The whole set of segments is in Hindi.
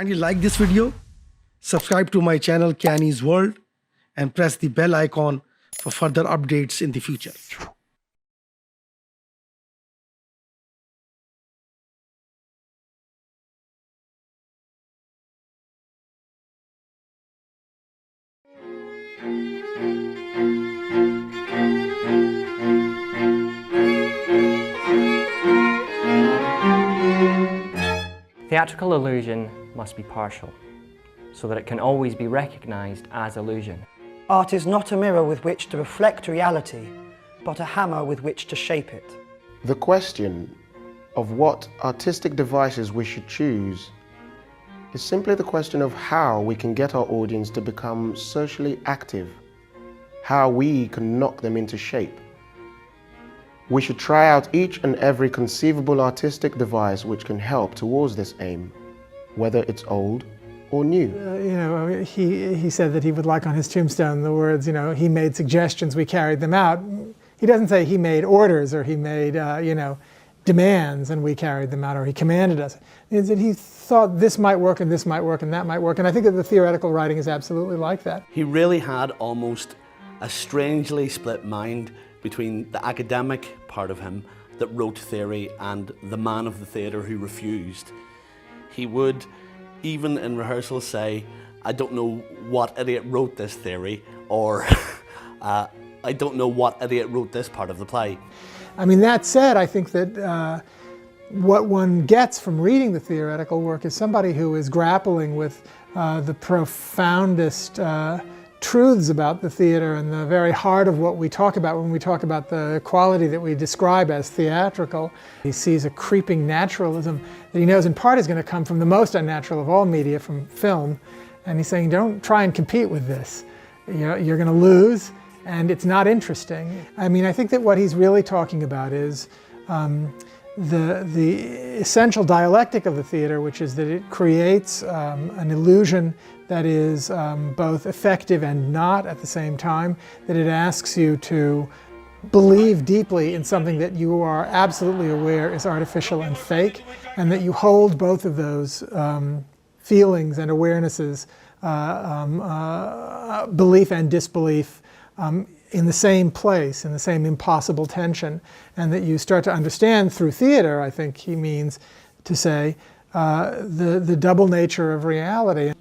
Kindly like this video, subscribe to my channel Canny's World, and press the bell icon for further updates in the future. Theatrical illusion must be partial, so that it can always be recognized as illusion. Art is not a mirror with which to reflect reality, but a hammer with which to shape it. The question of what artistic devices we should choose is simply the question of how we can get our audience to become socially active, how we can knock them into shape. We should try out each and every conceivable artistic device which can help towards this aim, whether it's old or new. He said that he would like on his tombstone the words, he made suggestions, we carried them out. He doesn't say he made orders or he made, demands and we carried them out, or he commanded us. It's that he thought this might work and this might work and that might work, and I think that the theoretical writing is absolutely like that. He really had almost a strangely split mind between the academic part of him that wrote theory and the man of the theatre who refused. He would, even in rehearsals, say, I don't know what idiot wrote this theory, or I don't know what idiot wrote this part of the play. I mean, that said, I think that what one gets from reading the theoretical work is somebody who is grappling with the profoundest truths about the theater and the very heart of what we talk about when we talk about the quality that we describe as theatrical. He sees a creeping naturalism that he knows in part is going to come from the most unnatural of all media, from film, and he's saying, don't try and compete with this. You're going to lose, and it's not interesting. I mean, I think that what he's really talking about is the essential dialectic of the theater, which is that it creates an illusion that is both effective and not at the same time, that it asks you to believe deeply in something that you are absolutely aware is artificial and fake, and that you hold both of those feelings and awarenesses, belief and disbelief, in the same place, in the same impossible tension, and that you start to understand through theater, I think he means to say, the double nature of reality.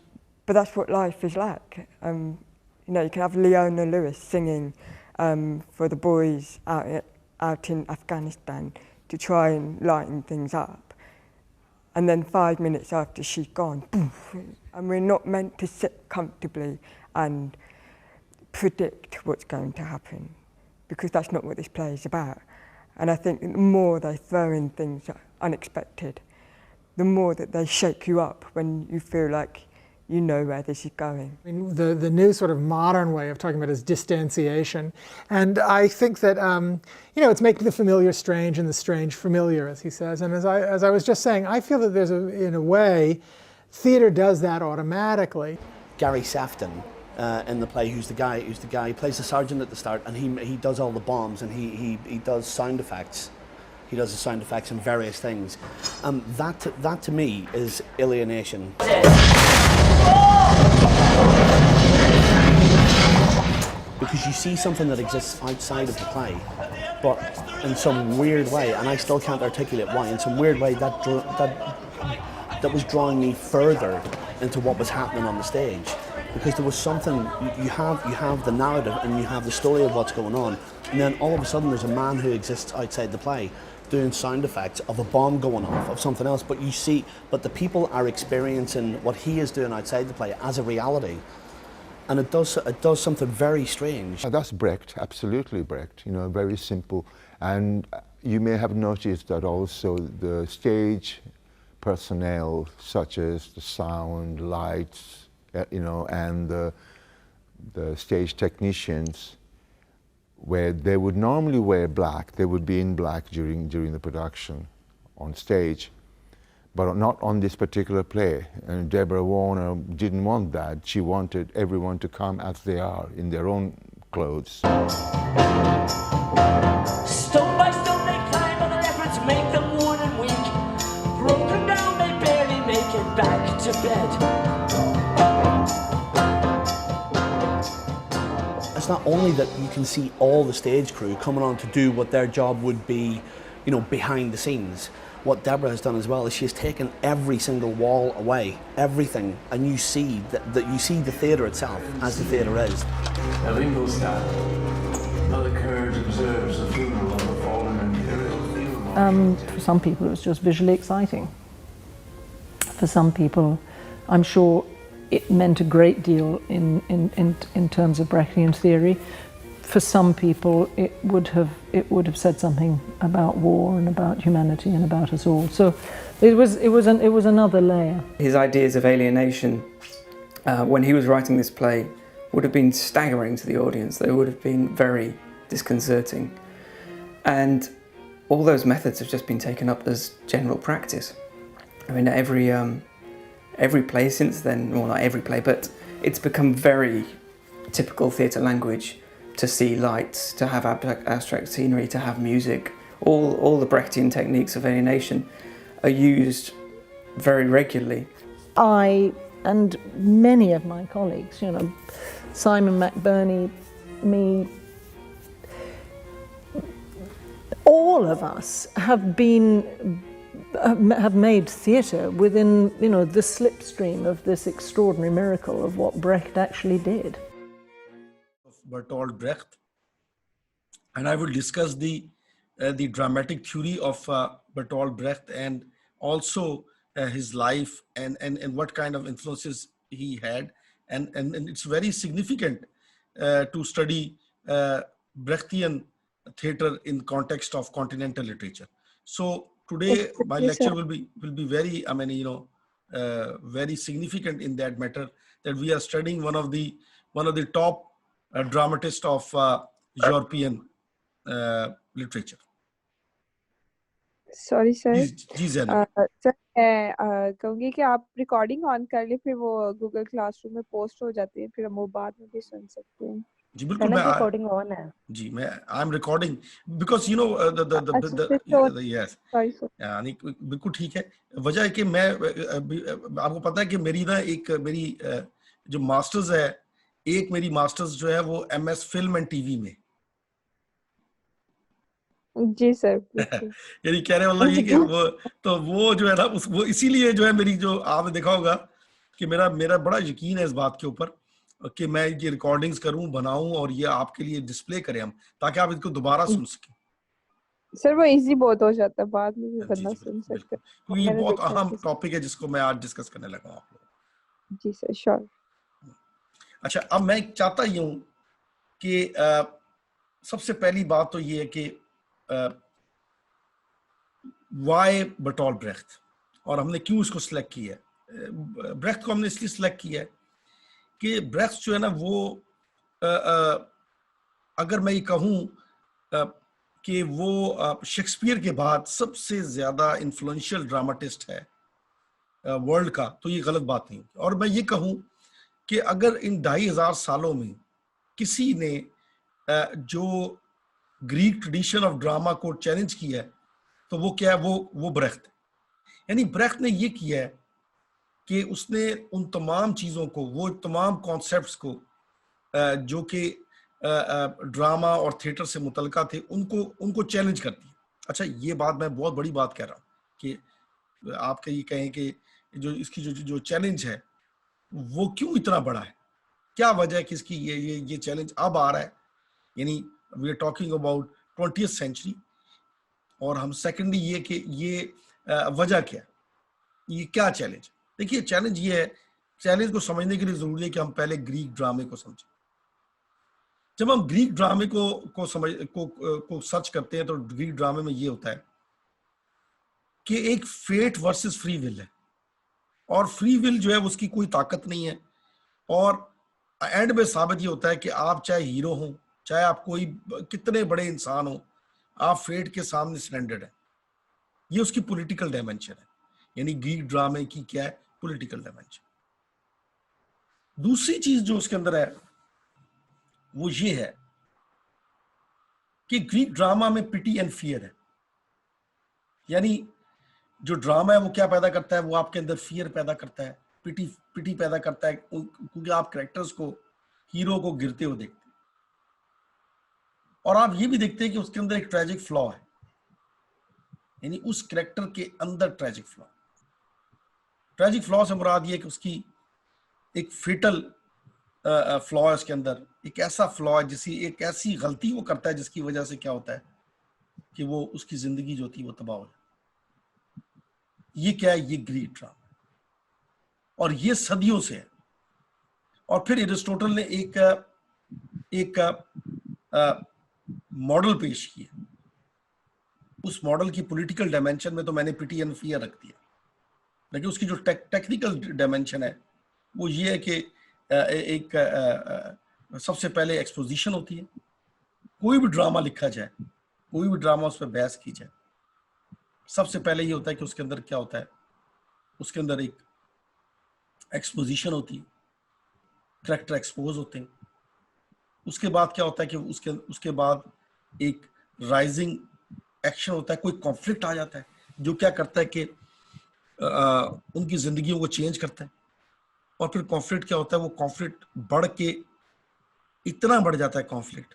But that's what life is like. You can have Leona Lewis singing for the boys out in Afghanistan to try and lighten things up. And then 5 minutes after she's gone, poof, and we're not meant to sit comfortably and predict what's going to happen, because that's not what this play is about. And I think the more they throw in things unexpected, the more that they shake you up when you feel like you know where this is going. I mean, the new sort of modern way of talking about it is distanciation. And I think that, it's making the familiar strange and the strange familiar, as he says. And as I was just saying, I feel that in a way, theater does that automatically. Gary Sefton in the play, who's the guy, he plays the sergeant at the start, and he does all the bombs, and he does sound effects. He does the sound effects and various things. That to me is alienation. Because you see something that exists outside of the play, but in some weird way, and I still can't articulate why, in some weird way that was drawing me further into what was happening on the stage. Because there was something, you have the narrative and you have the story of what's going on, and then all of a sudden there's a man who exists outside the play doing sound effects of a bomb going off, of something else, but the people are experiencing what he is doing outside the play as a reality. And it does something very strange. That's Brecht, absolutely Brecht, very simple. And you may have noticed that also the stage personnel, such as the sound, lights, and the stage technicians, where they would normally wear black, they would be in black during the production on stage, but not on this particular play. And Deborah Warner didn't want that. She wanted everyone to come as they are, in their own clothes. Stone by stone they climb, and their efforts make them worn and weak. Broken down, they barely make it back to bed. It's not only that you can see all the stage crew coming on to do what their job would be, you know, behind the scenes. What Deborah has done as well is she's taken every single wall away, everything, and you see that you see the theatre itself as the theatre is. Now Ingolstadt, Mother Courage observes the funeral of a fallen imperial field. For some people it was just visually exciting. For some people, I'm sure it meant a great deal in terms of Brechtian theory. For some people, it would have said something about war and about humanity and about us all. So it was another layer. His ideas of alienation, when he was writing this play, would have been staggering to the audience. They would have been very disconcerting, and all those methods have just been taken up as general practice. I mean, every play since then, well, not every play, but it's become very typical theatre language to see lights, to have abstract scenery, to have music. All the Brechtian techniques of alienation are used very regularly. I and many of my colleagues, you know, Simon McBurney, me, all of us have made theatre within, you know, the slipstream of this extraordinary miracle of what Brecht actually did. Bertolt Brecht, and I will discuss the dramatic theory of Bertolt Brecht and also his life and what kind of influences he had, and it's very significant to study Brechtian theatre in context of continental literature. So today my lecture will be very, I mean, you know, very significant in that matter, that we are studying one of the top dramatist of European literature. Sorry sir ji sir मैं कहूँगी कि आप रिकॉर्डिंग ऑन कर ले, फिर वो गूगल क्लासरूम में पोस्ट हो जाती है, फिर हम वो बाद में भी सुन सकते हैं. जी बिल्कुल, मैं रिकॉर्डिंग ऑन है जी, मैं I am recording because you know yes यानी बिल्कुल ठीक है. वजह है कि मैं आपको पता है कि मेरी जो मास्टर्स है, एक मेरी मास्टर्स जो है वो MS फिल्म एंड टीवी में. जी सर. यानी कहने वाला ये कि वो जो है ना, वो इसीलिए जो है मेरी, जो आपने देखा होगा कि मेरा बड़ा यकीन है इस बात के ऊपर कि मैं ये रिकॉर्डिंग्स करूं, बनाऊं और ये आपके लिए डिस्प्ले करें हम, ताकि आप इसको दोबारा सुन सकें. सर वो इजी बहुत हो जाता है, बाद में भी बंदा सुन सकता है, क्योंकि ये बहुत अहम टॉपिक है जिसको मैं आज डिस्कस करने लगा हूं आप लोग. जी सर, श्योर. अच्छा, अब मैं चाहता ही हूं कि सबसे पहली बात तो ये है कि वाई बर्टोल्ट ब्रेख्ट, और हमने क्यों इसको सिलेक्ट किया है. ब्रेख्ट को हमने इसलिए सिलेक्ट किया है कि ब्रेख्ट जो है ना वो अगर मैं ये कहूँ कि वो शेक्सपियर के बाद सबसे ज़्यादा इन्फ्लुएंशियल ड्रामाटिस्ट है वर्ल्ड का, तो ये गलत बात नहीं. और मैं ये कहूँ कि अगर इन 2500 सालों में किसी ने जो ग्रीक ट्रेडिशन ऑफ ड्रामा को चैलेंज किया है, तो वो क्या है, वो ब्रेख्ट है. यानी ब्रेख्ट ने ये किया है कि उसने उन तमाम चीज़ों को, वो तमाम कॉन्सेप्ट्स को जो कि ड्रामा और थिएटर से मुतल्लिका थे, उनको चैलेंज कर दिया. अच्छा, ये बात मैं बहुत बड़ी बात कह रहा हूँ कि आप ये कहें कि जो इसकी जो चैलेंज है वो क्यों इतना बड़ा है, क्या वजह है कि इसकी ये चैलेंज अब आ रहा है. यानी we are talking about 20th century, और हम सेकेंडली ये कि ये वजह क्या है, ये क्या चैलेंज. देखिए, चैलेंज ये है, चैलेंज को समझने के लिए जरूरी है कि हम पहले ग्रीक ड्रामे को समझें. जब हम ग्रीक ड्रामे को सर्च करते हैं, तो ग्रीक ड्रामे में ये होता है कि एक फेट वर्सेस फ्री विल है, और फ्री विल जो है उसकी कोई ताकत नहीं है, और एंड में साबित ये होता है कि आप चाहे हीरो हो, चाहे आप कोई कितने बड़े इंसान हो, आप फेट के सामने सरेंडर्ड है. ये उसकी पॉलिटिकल डायमेंशन है. यानी ग्रीक ड्रामे की क्या है, पॉलिटिकल डायमेंशन. दूसरी चीज जो उसके अंदर है वो ये है कि ग्रीक ड्रामा में पिटी एंड फियर है. यानी जो ड्रामा है वो क्या पैदा करता है, वो आपके अंदर फियर पैदा करता है, पिटी पैदा करता है, क्योंकि आप कैरेक्टर्स को, हीरो को गिरते हुए देखते हैं, और आप ये भी देखते हैं कि उसके अंदर एक ट्रेजिक फ्लॉ है, यानी उस कैरेक्टर के अंदर ट्रेजिक फ्लॉ से मुराद ये कि उसकी एक फेटल फ्लॉ है उसके अंदर, एक ऐसा फ्लॉ है, एक ऐसी गलती वो करता है जिसकी वजह से क्या होता है कि वो उसकी जिंदगी जो थी वो तबाह हो जाती। ये क्या है? ये ग्रीड ड्रामा, और ये सदियों से है। और फिर एरिस्टोटल ने एक मॉडल पेश किया। उस मॉडल की पॉलिटिकल डायमेंशन में तो मैंने पिटी एंड फियर रख दिया, लेकिन उसकी जो टेक्निकल डायमेंशन है वो ये है कि सबसे पहले एक्सपोजिशन होती है। कोई भी ड्रामा लिखा जाए, कोई भी ड्रामा उस पर बहस की जाए, सबसे पहले ये होता है कि उसके अंदर क्या होता है, उसके अंदर एक एक्सपोजिशन होती है, कैरेक्टर एक्सपोज होते हैं। उसके बाद क्या होता है कि उसके बाद एक राइजिंग एक्शन होता है, कोई कॉन्फ्लिक्ट आ जाता है जो क्या करता है कि उनकी जिंदगियों को चेंज करता है। और फिर कॉन्फ्लिक्ट क्या होता है, वो कॉन्फ्लिक्ट बढ़ के इतना बढ़ जाता है कॉन्फ्लिक्ट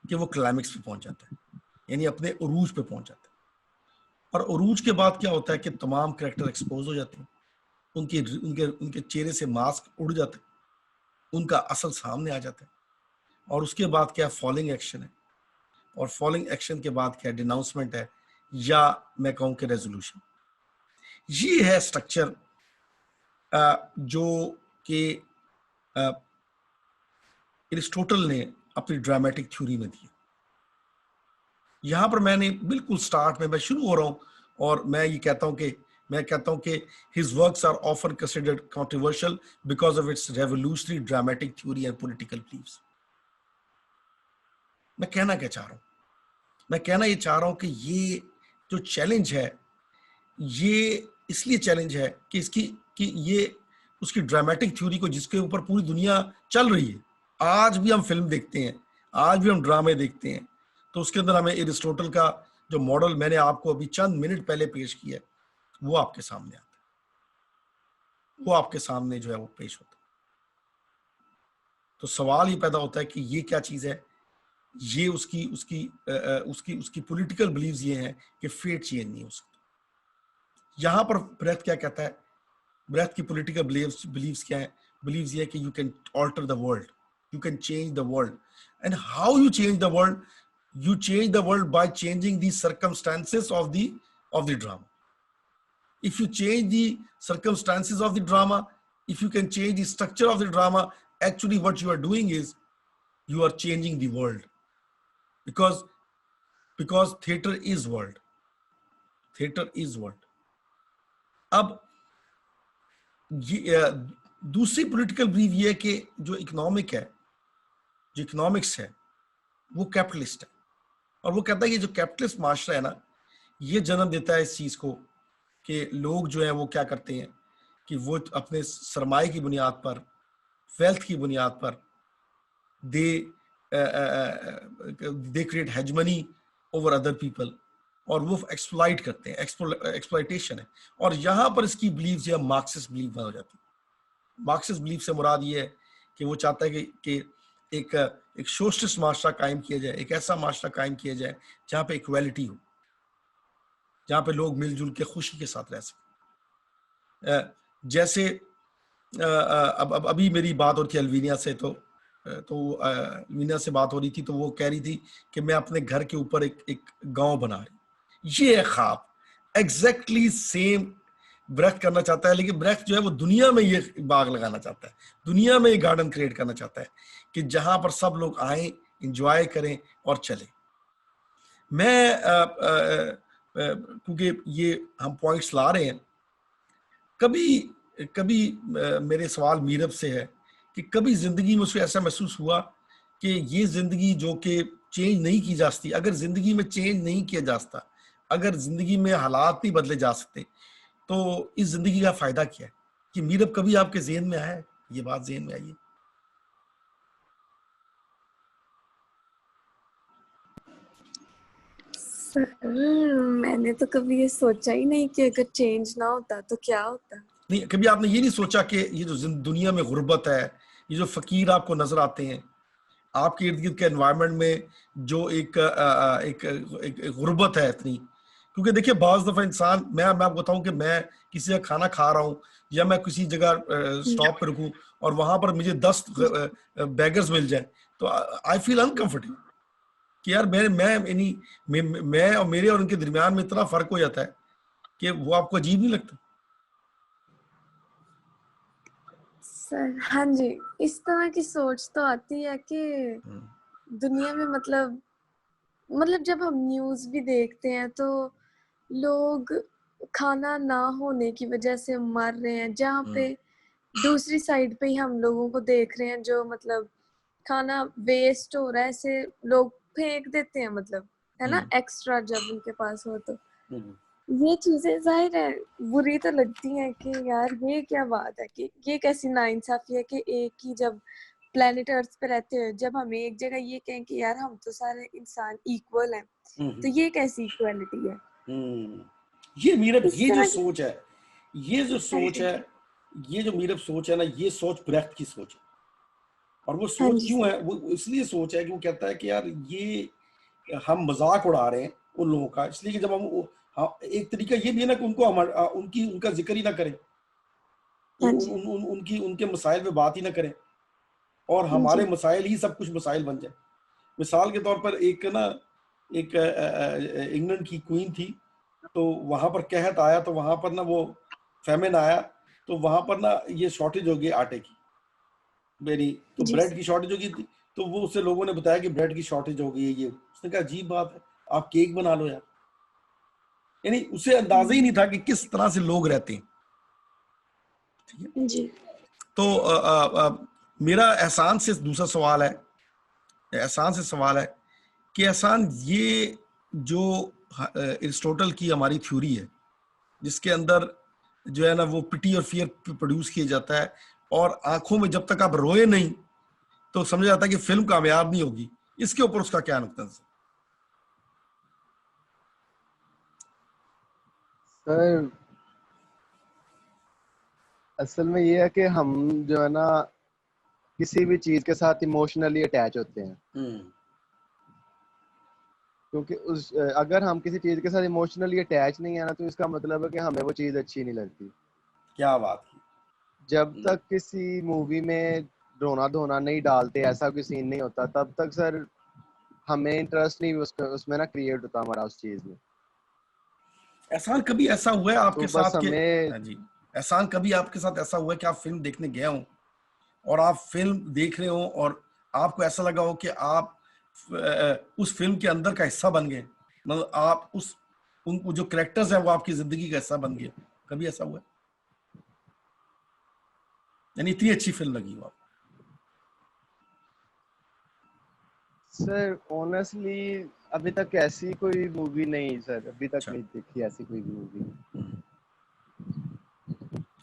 कि वो क्लाइमेक्स पे पहुंच जाता है, यानी अपने उरूज पे पहुंच जाता है। और उरूज के बाद क्या होता है कि तमाम कैरेक्टर एक्सपोज हो जाते हैं, उनके चेहरे से मास्क उड़ जाता है, उनका असल सामने आ जाता है। और उसके बाद क्या फॉलिंग एक्शन है, और फॉलिंग एक्शन के बाद क्या डिनाउंसमेंट है, या मैं कहूं कि रेजोल्यूशन। ये है स्ट्रक्चर जो कि एरिस्टोटल ने अपनी ड्रामेटिक थ्योरी में दिया। यहां पर मैंने बिल्कुल स्टार्ट में मैं शुरू हो रहा हूं, और मैं कहता हूं कि his works are often considered controversial because of its revolutionary dramatic theory and political beliefs। मैं कहना क्या चाह रहा हूं? मैं कहना ये चाह रहा हूं कि ये जो चैलेंज है, ये इसलिए चैलेंज है कि ये उसकी ड्रामेटिक थ्योरी को, जिसके ऊपर पूरी दुनिया चल रही है, आज भी हम फिल्म देखते हैं, आज भी हम ड्रामे देखते हैं, तो उसके अंदर हमें एरिस्टोटल का जो मॉडल मैंने आपको अभी चंद मिनट पहले पेश किया है, वो आपके सामने आता है, वो आपके सामने जो है वो पेश होता है। तो सवाल ये पैदा होता है कि ये क्या चीज है? ये उसकी पॉलिटिकल बिलीव्स ये हैं कि फेट चेंज नहीं हो सकता। यहां पर ब्रेथ क्या कहता है? ब्रेथ की पॉलिटिकल बिलीव्स क्या है? बिलीव्स ये है कि you can alter the world, you can change the world. And how you change the world? You change the world by changing the circumstances of the drama. If you change the circumstances of the drama, if you can change the structure of the drama, actually what you are doing is you are changing the world, because theater is world. Theater is world. अब दूसरी पॉलिटिकल बिलीव ये है कि जो इकोनॉमिक्स है वो कैपिटलिस्ट है, और वो कहता है कि जो कैपिटलिस्ट माशरा है ना, ये जन्म देता है इस चीज को कि लोग जो है वो क्या करते हैं कि वो अपने सरमाए की बुनियाद पर, वेल्थ की बुनियाद पर they create hegemony over other people, और वो एक्सप्लॉइट करते हैं, एक्सप्लॉइटेशन है। और यहाँ पर इसकी बिलीव जो है मार्क्सिस्ट बिलीव हो जाती है। मार्क्सिस्ट बिलीव से मुराद ये है कि वो चाहता है कि एक सोशलिस्ट माशरा कायम किया जाए, एक ऐसा माशरा कायम किया जाए जहाँ पे इक्वालिटी हो, जहाँ पे लोग मिलजुल के खुशी के साथ रह सकें। जैसे अब अभी मेरी बात हो रही थी अल्वीनिया से, तो अल्वीनिया से बात हो रही थी, तो वो कह रही थी कि मैं अपने घर के ऊपर एक गांव बना रही। ये है ख्वाब, एग्जैक्टली सेम ब्रेख्त करना चाहता है, लेकिन ब्रेख्त जो है वो दुनिया में ये बाग लगाना चाहता है, दुनिया में ये गार्डन क्रिएट करना चाहता है कि जहां पर सब लोग आए, एंजॉय करें और चले। मैं क्योंकि ये हम पॉइंट्स ला रहे हैं, कभी मेरे सवाल मीरब से है कि कभी जिंदगी में उसको ऐसा महसूस हुआ कि ये जिंदगी जो कि चेंज नहीं की जा सकती, अगर जिंदगी में चेंज नहीं किया जा सकता, अगर जिंदगी में हालात नहीं बदले जा सकते, तो इस जिंदगी का फायदा क्या है? कि मीरब कभी आपके ज़हन में आया है? ये बात ज़हन में आई है? सर, मैंने तो कभी ये सोचा ही नहीं कि अगर चेंज ना होता तो क्या होता। नहीं, कभी आपने ये नहीं सोचा कि ये जो दुनिया में गुर्बत है, ये जो फकीर आपको नजर आते हैं आपके इर्द गिर्द के एनवायरनमेंट में, जो एक गुर्बत है इतनी, क्योंकि देखिए बाज़ दफ़ा इंसान, मैं आपको बताऊं कि मैं किसी का खाना खा रहा हूं या मैं किसी जगह स्टॉप पे रुकूं और वहां पर मुझे 10 बैगर्स मिल जाए तो आई फील अनकंफर्टेबल कि यार मैं और मेरे और उनके दरमियान में इतना फर्क हो जाता है कि वो आपको अजीब नहीं लगता? सर हाँ जी, इस तरह की सोच तो आती है कि दुनिया में मतलब जब हम न्यूज़ भी देखते हैं तो लोग खाना ना होने की वजह से मर रहे हैं, जहाँ पे दूसरी साइड पे ही हम लोगों को देख रहे हैं जो मतलब खाना वेस्ट हो रहा है, ऐसे लोग फेंक देते हैं, मतलब है ना, एक्स्ट्रा जब उनके पास हो तो ये चीजें जाहिर है बुरी तो लगती हैं कि यार ये क्या बात है कि ये कैसी नाइंसाफी है कि एक ही जब प्लेनेट अर्थ पे रहते हैं, जब हम एक जगह ये कहें कि यार हम तो सारे इंसान इक्वल हैं, तो ये कैसी इक्वालिटी है? ये मीरब ये जो सोच है, ये जो मीरब सोच है ना, ये सोच ब्रेख्त की सोच है। और वो सोच क्यों है? वो इसलिए सोच है कि वो कहता है कि यार ये हम मजाक उड़ा रहे हैं उन लोगों का, इसलिए कि जब हम एक तरीका ये भी है ना कि उनको उनका जिक्र ही ना करें, उनके मसाइल पे बात ही ना करें और हमारे मसाइल ही सब कुछ मसाइल बन जाए। मिसाल के तौर पर एक इंग्लैंड की क्वीन थी, तो वहां पर कहत आया, तो वहां पर ना वो फैमिन आया, तो वहां पर ना ये शॉर्टेज हो गई आटे की, तो ब्रेड की शॉर्टेज हो गई थी, तो वो उससे लोगों ने बताया कि ब्रेड की शॉर्टेज हो गई है। ये उसने कहा अजीब बात है, आप केक बना लो यार। यानी उसे अंदाजा ही नहीं था कि किस तरह से लोग रहते हैं। ठीक है जी। तो मेरा एहसान से दूसरा सवाल है, एहसान से सवाल है कि एहसान, ये जो एरिस्टोटल की हमारी थ्योरी है जिसके अंदर जो है ना वो पिटी और फियर प्रोड्यूस किया जाता है और आंखों में जब तक आप रोए नहीं तो समझा जाता है कि फिल्म कामयाब नहीं होगी, इसके ऊपर उसका क्या नुक्ता? सर असल में ये है कि हम जो है ना किसी भी चीज के साथ इमोशनली अटैच होते हैं, क्योंकि अगर हम किसी चीज के साथ इमोशनली अटैच नहीं है ना, तो इसका मतलब है कि हमें वो चीज अच्छी नहीं लगती। क्या बात की। जब तक किसी मूवी में रोना धोना नहीं डालते, ऐसा कोई सीन नहीं होता, तब तक सर हमें इंटरेस्ट नहीं उसमें ना क्रिएट होता हमारा उस चीज में। एहसान कभी ऐसा हुआ है आपके तो साथ जी, एहसान कभी आपके साथ ऐसा हुआ है कि आप फिल्म देखने गए हो और आप फिल्म देख रहे हो और आपको ऐसा लगा हो कि आप उस फिल्म के अंदर का हिस्सा बन गए, मतलब आप उन जो कैरेक्टर्स हैं वो आपकी जिंदगी का हिस्सा बन गए? कभी ऐसा हुआ है? यानी इतनी अच्छी फिल्म लगी हो आप? सर ऑनेस्टली अभी तक ऐसी कोई मूवी नहीं सर, अभी तक नहीं देखी ऐसी कोई मूवी।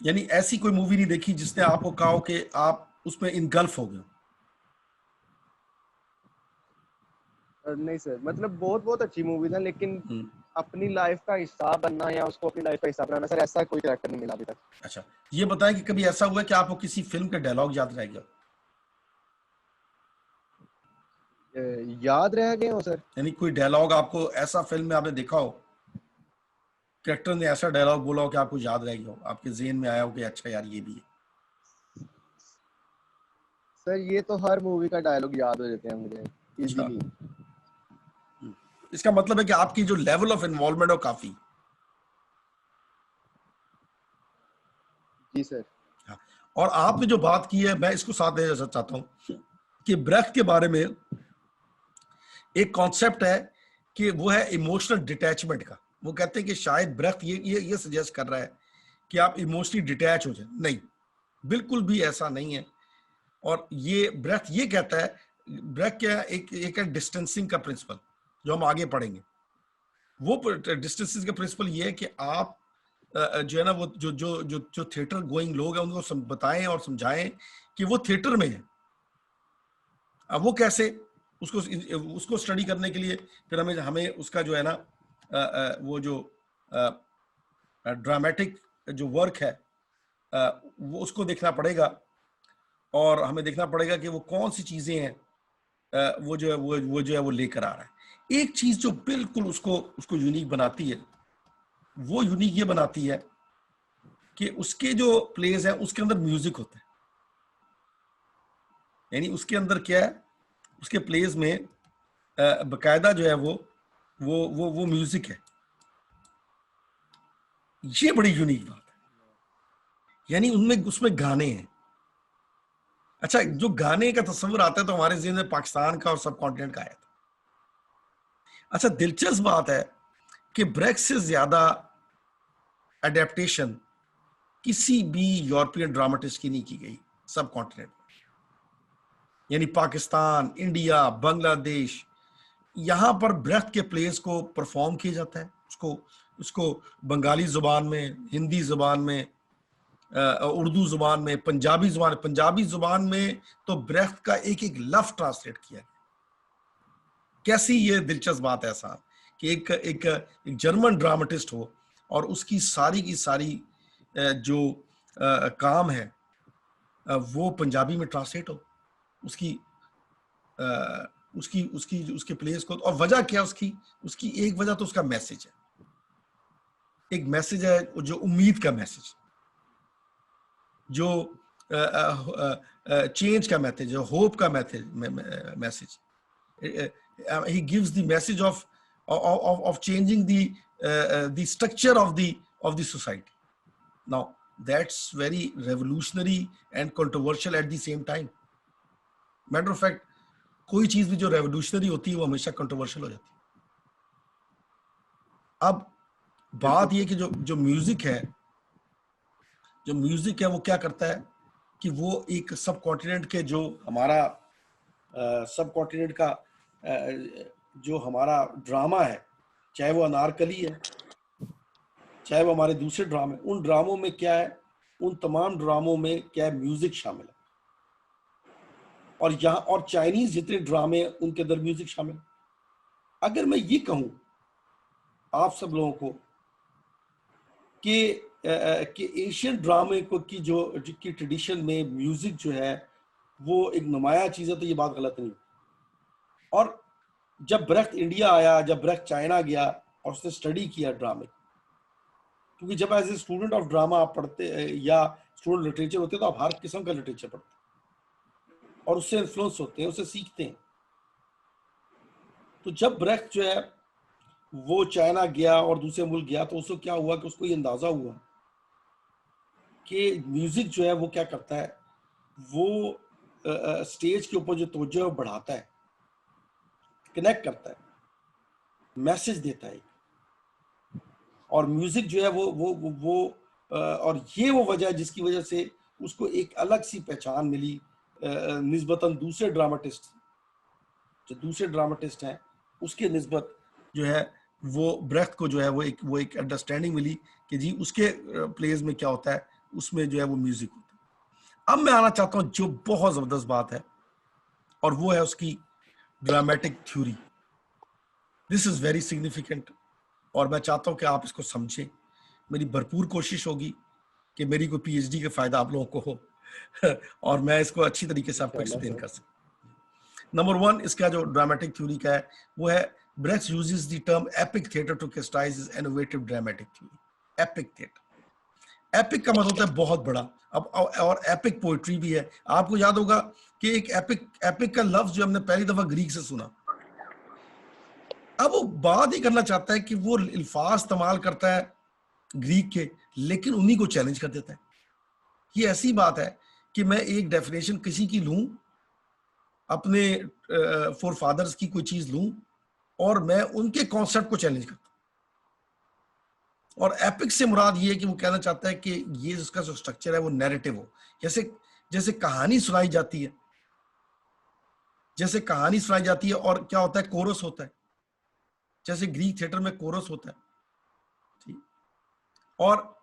यानी ऐसी कोई मूवी नहीं देखी जिसने आपको कहा हो कि आप उसमें इनगल्फ हो गए? नहीं सर, मतलब बहुत अच्छी मूवीज है, लेकिन अपनी लाइफ का हिस्सा बनना या उसको अपनी लाइफ का हिस्सा बनाना, सर ऐसा कोई कैरेक्टर नहीं मिला अभी तक। अच्छा, ये बताएं कि कभी ऐसा हुआ कि आपको किसी फिल्म का डायलॉग याद रह गया? याद रह गए हो सर? यानी कोई डायलॉग आपको ऐसा फिल्म में आपने देखा हो, कैरेक्टर ने ऐसा डायलॉग बोला हो कि आपको याद रह गया हो, आपके ज़हन में आया हो कि अच्छा यार ये भी है? सर ये तो हर मूवी का डायलॉग याद हो जाते हैं मुझे इजीली। इसका मतलब है कि आपकी जो लेवल ऑफ इन्वॉल्वमेंट है काफी। जी सर। हाँ, और आपने जो बात की है, मैं इसको साथ देना चाहता हूं कि ब्रेख्त के बारे में एक कॉन्सेप्ट है कि वो है इमोशनल डिटैचमेंट का। वो कहते हैं कि शायद ब्रेख्त ये सजेस्ट कर रहा है कि आप इमोशनली डिटैच हो जाए। नहीं, बिल्कुल भी ऐसा नहीं है। और ये ब्रेख्त ये कहता है, ब्रेख्त क्या है, एक डिस्टेंसिंग का प्रिंसिपल जो हम आगे पढ़ेंगे। वो डिस्टेंसिंग का प्रिंसिपल ये है कि आप जो है ना वो जो थिएटर गोइंग लोग हैं उनको बताएं और समझाएं कि वो थिएटर में है। अब वो कैसे, उसको स्टडी करने के लिए फिर हमें उसका जो है ना वो जो ड्रामेटिक जो वर्क है वो उसको देखना पड़ेगा और हमें देखना पड़ेगा कि वो कौन सी चीजें हैं वो जो है वो लेकर आ रहा है। एक चीज जो बिल्कुल उसको यूनिक बनाती है, वो यूनिक ये बनाती है कि उसके जो प्लेज है उसके अंदर म्यूजिक होता है। यानी उसके अंदर क्या है, उसके प्लेज में बकायदा जो है वो म्यूजिक है। ये बड़ी यूनिक बात है। यानी उसमें गाने हैं। अच्छा, जो गाने का तस्वीर आता है तो हमारे ज़हन में पाकिस्तान का और सब कॉन्टिनेंट का आया था। अच्छा, दिलचस्प बात है कि ब्रेक से ज्यादा एडेप्टेशन किसी भी यूरोपियन ड्रामेटिस्ट की नहीं की गई सब कॉन्टिनेंट में। यानी पाकिस्तान, इंडिया, बांग्लादेश, यहाँ पर ब्रेख्त के प्लेस को परफॉर्म किया जाता है। उसको बंगाली जुबान में, हिंदी जुबान में, उर्दू जुबान में, पंजाबी जुबान में तो ब्रेख्त का एक एक लफ्ज ट्रांसलेट किया गया। कैसी ये दिलचस्प बात है ऐसा कि एक जर्मन ड्रामेटिस्ट हो और उसकी सारी की सारी जो काम है वो पंजाबी में ट्रांसलेट हो, उसके प्लेस को। और वजह क्या उसकी एक वजह तो उसका मैसेज है। एक मैसेज है जो उम्मीद का मैसेज, जो चेंज का मैसेज है, होप का message. he gives the message of changing the structure of the society. Now that's very revolutionary and controversial at the same time. Matter of fact, कोई चीज भी जो रेवोल्यूशनरी होती है वो हमेशा कंट्रोवर्शियल हो जाती है। अब बात ये कि जो म्यूजिक है वो क्या करता है कि वो एक सब कॉन्टिनेंट के जो हमारा सब कॉन्टिनेंट का जो हमारा ड्रामा है, चाहे वो अनारकली है, चाहे वो हमारे दूसरे ड्रामे, उन ड्रामों में क्या है, उन तमाम ड्रामों में क्या है, म्यूजिक शामिल है। और चाइनीज जितने ड्रामे उनके अंदर म्यूजिक शामिल है। अगर मैं ये कहूं आप सब लोगों को कि एशियन ड्रामे को की ट्रेडिशन में म्यूजिक जो है वो एक नुमाया चीज है, तो ये बात गलत नहीं। और जब ब्रेख्त इंडिया आया, जब ब्रेख्त चाइना गया और उसने स्टडी किया ड्रामे, क्योंकि जब as a student of drama आप पढ़ते या स्टूडेंट लिटरेचर होते तो आप हर किस्म का लिटरेचर पढ़ते और उससे इन्फ्लुएंस होते हैं, उससे सीखते हैं। तो जब ब्रेख्त जो है वो चाइना गया और दूसरे मुल्क गया तो उसको क्या हुआ कि उसको ये अंदाजा हुआ कि म्यूजिक जो है वो क्या करता है, वो स्टेज के ऊपर जो तवज्जो है बढ़ाता है, कनेक्ट करता है, मैसेज देता है। और म्यूजिक जो है वो और ये वो वजह है जिसकी वजह से उसको एक अलग सी पहचान मिली निस्बतन दूसरे ड्रामेटिस्ट हैं उसके निस्बत जो है वो ब्रेख्त को जो है वो एक अंडरस्टैंडिंग मिली कि जी उसके प्लेज में क्या होता है, उसमें जो है वो म्यूजिक होता है। अब मैं आना चाहता हूँ जो बहुत जबरदस्त बात है और वो है उसकी dramatic theory. This is very significant और मैं चाहता हूं कि आप इसको समझें। मेरी भरपूर कोशिश होगी कि मेरी कोई पीएचडी का फायदा आप लोगों को हो और मैं इसको अच्छी तरीके से आपको एक्सप्लेन कर सकूं। नंबर 1 इसका जो ड्रामेटिक थ्योरी का है वो है Brecht uses the term epic theatre to characterise his innovative dramatic theory. Epic theatre, epic का मतलब होता है बहुत बड़ा। अब और एपिक पोएट्री भी है। आपको याद होगा कि एक एपिक का लफ्ज जो हमने पहली दफा ग्रीक से सुना। अब वो बात ही करना चाहता है कि वो अल्फाज इस्तेमाल करता है ग्रीक के, लेकिन उन्हीं को चैलेंज कर देता है। ये ऐसी बात है कि मैं एक डेफिनेशन किसी की लूं, अपने फोर फादर्स की कोई चीज लूं और मैं उनके कॉन्सेप्ट को चैलेंज करता हूं। और एपिक से मुराद ये है कि वो कहना चाहता है कि ये इसका जो स्ट्रक्चर है वो नैरेटिव हो, जैसे कहानी सुनाई जाती है, और क्या होता है, कोरस होता है, जैसे ग्रीक थिएटर में कोरस होता है। ठीक, और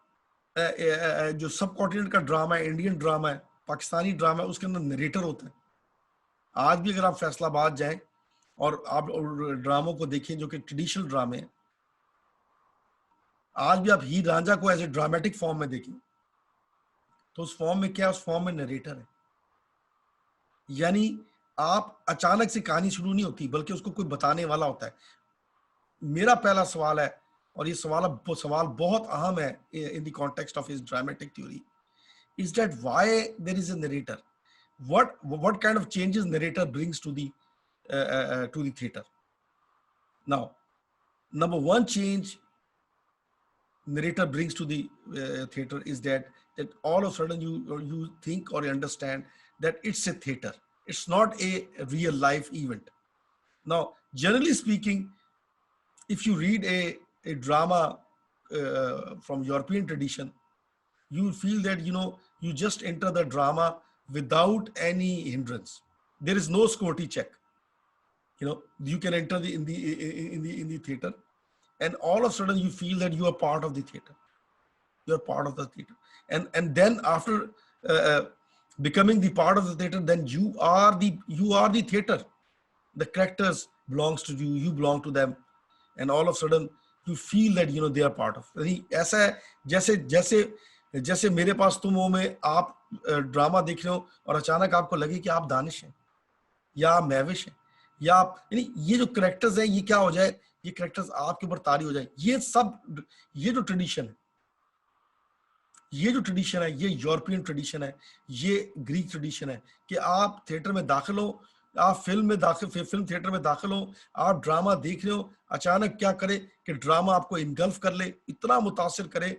जो सब कॉन्टिनेंट का ड्रामा है, इंडियन ड्रामा है, पाकिस्तानी ड्रामा है, उसके अंदर नरेटर होता है। आज भी अगर आप फैसलाबाद जाएं और आप ड्रामों को देखें जो कि ट्रेडिशनल ड्रामे हैं, आज भी आप हीर रांझा को एज ए ड्रामेटिक फॉर्म में देखें तो उस फॉर्म में क्या, उस फॉर्म में नरेटर है। यानी आप अचानक से कहानी शुरू नहीं होती, बल्कि उसको कोई बताने वाला होता है। मेरा पहला सवाल है, और ये सवाल बहुत अहम है in the context of his dramatic theory, is that why there is a narrator, what kind of changes narrator brings to the theater. Now, number one change narrator brings to the theater is that all of a sudden you think or you understand that it's a theater, it's not a real life event. Now, generally speaking, if you read a drama from European tradition, you feel that you just enter the drama without any hindrance. There is no security check. You can enter in the theater, and all of a sudden you feel that you are part of the theater. You are part of the theater, and then after becoming the part of the theater, then you are the theater. The characters belongs to you. You belong to them, and all of a sudden you feel that they are part of. ऐसा है जैसे मेरे पास तुम हो में आप ड्रामा देख रहे हो और अचानक आपको लगे कि आप दानिश हैं या आप महविश हैं, या आप, यानी ये जो करेक्टर्स हैं, ये क्या हो जाए, ये करेक्टर्स आपके ऊपर तारी हो जाए। ये जो ट्रेडिशन है, ये यूरोपियन ट्रेडिशन है, ये ग्रीक ट्रेडिशन है कि आप थिएटर में दाखिल हो, आप फिल्म थिएटर में दाखिल हो, आप ड्रामा देख रहे हो, अचानक क्या करे कि ड्रामा आपको इनगल्फ कर ले, इतना मुतासिर करे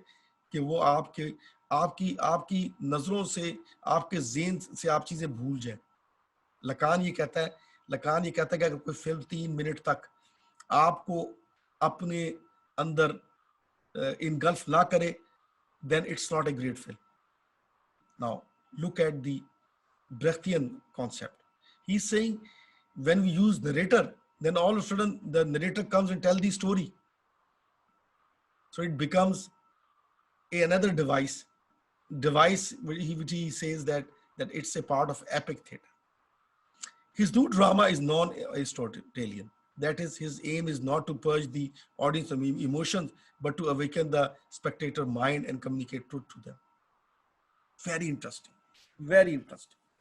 कि वो आपकी नजरों से, आपके ज़हन से आप चीजें भूल जाए। लकान ये कहता है कि अगर कोई फिल्म 3 मिनट तक आपको अपने अंदर इनगल्फ ना करे, then it's not a great film. Now look at the Brechtian concept. He's saying when we use narrator, then all of a sudden the narrator comes and tells the story. So it becomes another device which he says that it's a part of epic theater. His new drama is non-Aristotelian. That is, his aim is not to purge the audience of emotions, but to awaken the spectator mind and communicate truth to them. Very interesting,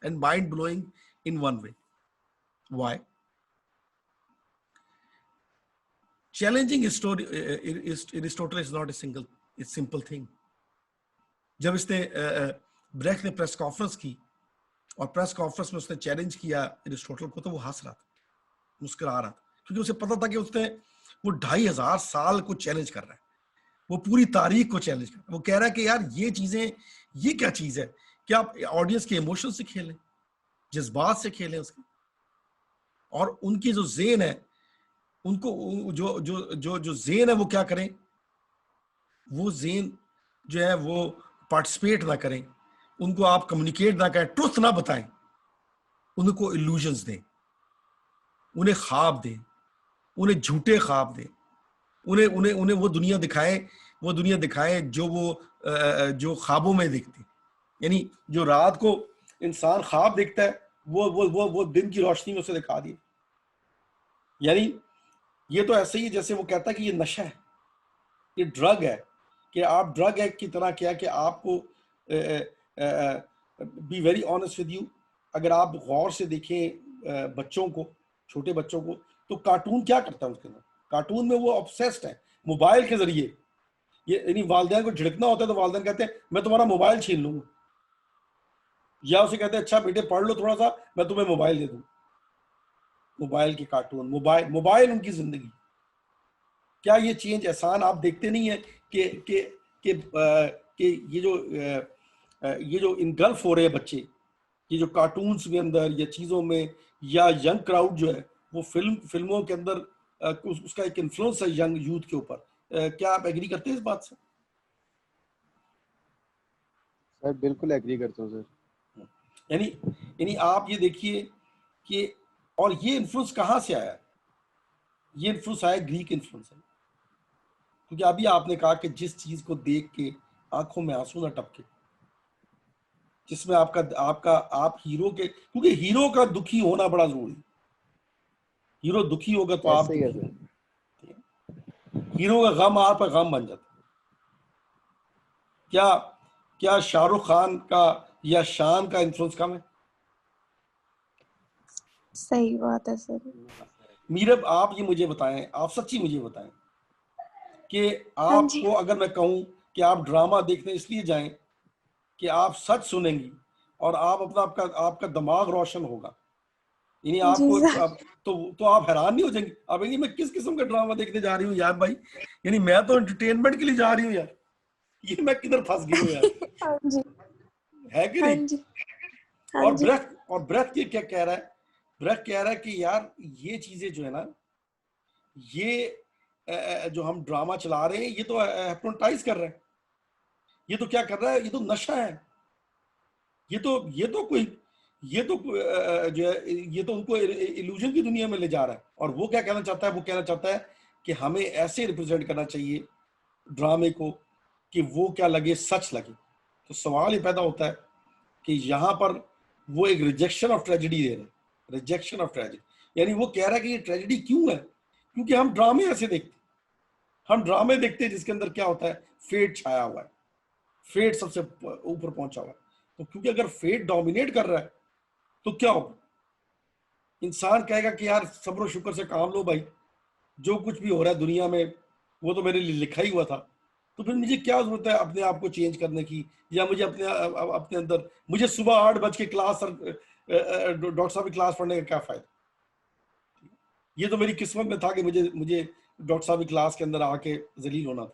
and mind-blowing in one way. Why? Challenging Aristotle is not a simple thing. जब इसने ब्रेक ने प्रेस कॉन्फ्रेंस की और प्रेस कॉन्फ्रेंस में उसने चैलेंज किया एरिस्टोटल को, तो वो हंस रहा था, मुस्कुरा रहा था, क्योंकि उसे पता था कि उसने वो 2500 साल को चैलेंज कर रहा है, वो पूरी तारीख को चैलेंज कर रहा है। वो कह रहा है कि यार ये चीजें, ये क्या चीज है कि आप ऑडियंस के इमोशन से खेलें, जज्बात से खेलें उसके, और उनकी जो ज़हन है, उनको जो ज़हन है वो क्या करें, वो ज़हन जो है वो पार्टिसिपेट ना करें, उनको आप कम्युनिकेट ना करें, ट्रुथ ना बताएं, उनको इल्यूजन्स दें, उन्हें ख्वाब दें, उन्हें झूठे ख्वाब दें, उन्हें वो दुनिया दिखाएं जो ख्वाबों में दिखती। यानी जो रात को इंसान ख्वाब देखता है वो दिन की रोशनी में उसे दिखा दिए। यानी ये तो ऐसे ही जैसे वो कहता है कि ये नशा है, ये ड्रग है, कि आप ड्रग है की तरह क्या कि आपको be very honest with you, अगर आप गौर से देखें बच्चों को, छोटे बच्चों को, तो कार्टून क्या करता है उसके अंदर, कार्टून में वो ऑब्सेस्ड है मोबाइल के जरिए। ये यानी वालिदैन को झिड़कना होता है तो वालिदैन कहते हैं मैं तुम्हारा मोबाइल छीन लूंगा, या उसे कहते हैं अच्छा बेटे पढ़ लो थोड़ा सा, मैं तुम्हें मोबाइल दे दूं। मोबाइल के कार्टून, मोबाइल उनकी जिंदगी। क्या ये चेंज एहसान आप देखते नहीं है कि ये जो इनगल्फ हो रहे हैं बच्चे, ये जो कार्टून्स के अंदर या चीजों में, या यंग क्राउड जो है वो फिल्मों के अंदर उसका एक इन्फ्लुएंस है यंग यूथ के ऊपर। क्या आप एग्री करते हैं इस बात से? सर बिल्कुल एग्री करता हूँ सर। यानी आप ये देखिए कि, और ये इन्फ्लुएंस कहाँ से आया? ये इन्फ्लुएंस आया, ग्रीक इन्फ्लुएंस है। क्योंकि अभी आपने कहा कि जिस चीज को देख के आंखों में आंसू ना टपके, जिसमें आप हीरो के, क्योंकि हीरो का दुखी होना बड़ा जरूरी। हीरो दुखी होगा तो आप, हीरो का गम आप गम बन जाता। क्या शाहरुख खान का या शान का इन्फ्लुएंस कम है? सही बात है सर। मीरब, आप ये मुझे बताएं, आप सच्ची मुझे बताएं कि हाँ जी। आपको अगर मैं कहूं कि आप ड्रामा देखने इसलिए जाएं कि आप सच सुनेंगी और आप अपना आपका दिमाग रोशन होगा, यानी जी आपको सर। तो आप हैरान नहीं हो जाएंगे? आप ये मैं किस किस्म का ड्रामा देखने जा रही हूँ यार भाई, यानी मैं तो एंटरटेनमेंट के लिए जा रही हूँ यार, ये मैं किधर फंस गई हूँ यार, हाँ जी। है कि हाँ नहीं? जी। हाँ और जी। ब्रेथ ये क्या कह रहा है? ब्रेथ कह रहा है कि यार ये चीजें जो है ना, ये जो हम ड्रामा चला रहे हैं, ये तो हिप्नोटाइज कर रहे हैं, ये तो क्या कर रहा है, ये तो नशा है, ये तो जो है ये तो उनको इल्यूजन की दुनिया में ले जा रहा है। और वो क्या कहना चाहता है? वो कहना चाहता है कि हमें ऐसे रिप्रेजेंट करना चाहिए ड्रामे को कि वो क्या लगे, सच लगे। तो सवाल ये पैदा होता है कि यहाँ पर वो एक रिजेक्शन ऑफ ट्रेजेडी दे रहे हैं, रिजेक्शन ऑफ ट्रेजेडी, यानी वो कह रहा है कि ये ट्रेजेडी क्यों है? क्योंकि हम ड्रामे ऐसे देखते, हम ड्रामे देखते हैं जिसके अंदर क्या होता है, फेट छाया हुआ है, फेट सबसे ऊपर पहुंचा हुआ है। तो क्योंकि अगर फेट डोमिनेट कर रहा है तो क्या होगा? इंसान कहेगा कि यार सब्र और शुक्र से काम लो भाई, जो कुछ भी हो रहा है दुनिया में वो तो मेरे लिए लिखा ही हुआ था, तो फिर मुझे क्या जरूरत है अपने आप को चेंज करने की, या मुझे अपने अंदर, मुझे सुबह 8 बज के क्लास, डॉक्टर साहब की क्लास पढ़ने का क्या फायदा? ये तो मेरी किस्मत में था कि मुझे डॉक्टर साहब की क्लास के अंदर आके जलील होना था।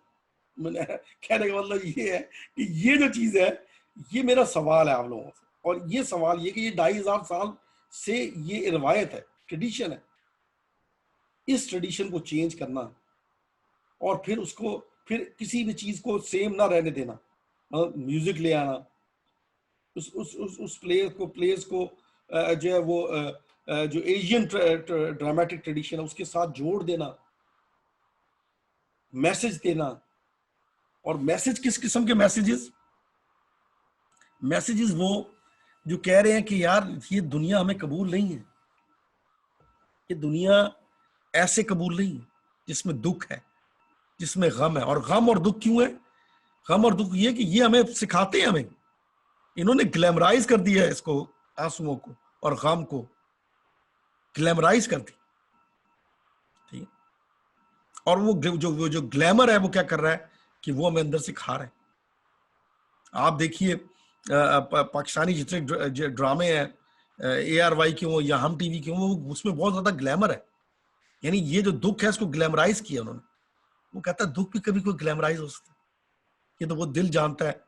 मैंने कहने का मतलब ये है कि ये जो चीज है, ये मेरा सवाल है आप लोगों से, और ये सवाल ये कि ये 2500 साल से ये रिवायत है, ट्रेडिशन है, इस ट्रेडिशन को चेंज करना और फिर उसको, फिर किसी भी चीज को सेम ना रहने देना, मतलब म्यूजिक ले आना, उस प्लेयर्स को जो है वो जो एशियन ड्रामेटिक ट्रेडिशन है उसके साथ जोड़ देना, मैसेज देना। और मैसेज किस किस्म के मैसेजेस? मैसेजेस वो जो कह रहे हैं कि यार ये दुनिया हमें कबूल नहीं है, ये दुनिया ऐसे कबूल नहीं है जिसमें दुख है, जिसमें गम है। और गम और दुख क्यों है? गम और दुख ये कि ये हमें सिखाते हैं, हमें इन्होंने ग्लैमराइज कर दिया है इसको, आंसुओं को और गम को ग्लैमराइज कर दी, ठीक। और वो जो ग्लैमर है वो क्या कर रहा है कि वो हमें अंदर से खा रहा है। आप देखिए पाकिस्तानी जितने ड्रामे हैं, ARY के हो या हम टीवी के हो, उसमें बहुत ज्यादा ग्लैमर है, यानी ये जो दुख है इसको ग्लैमराइज किया उन्होंने। वो कहता है दुख भी कभी कोई ग्लैमराइज हो सकता है, ये तो वो दिल जानता है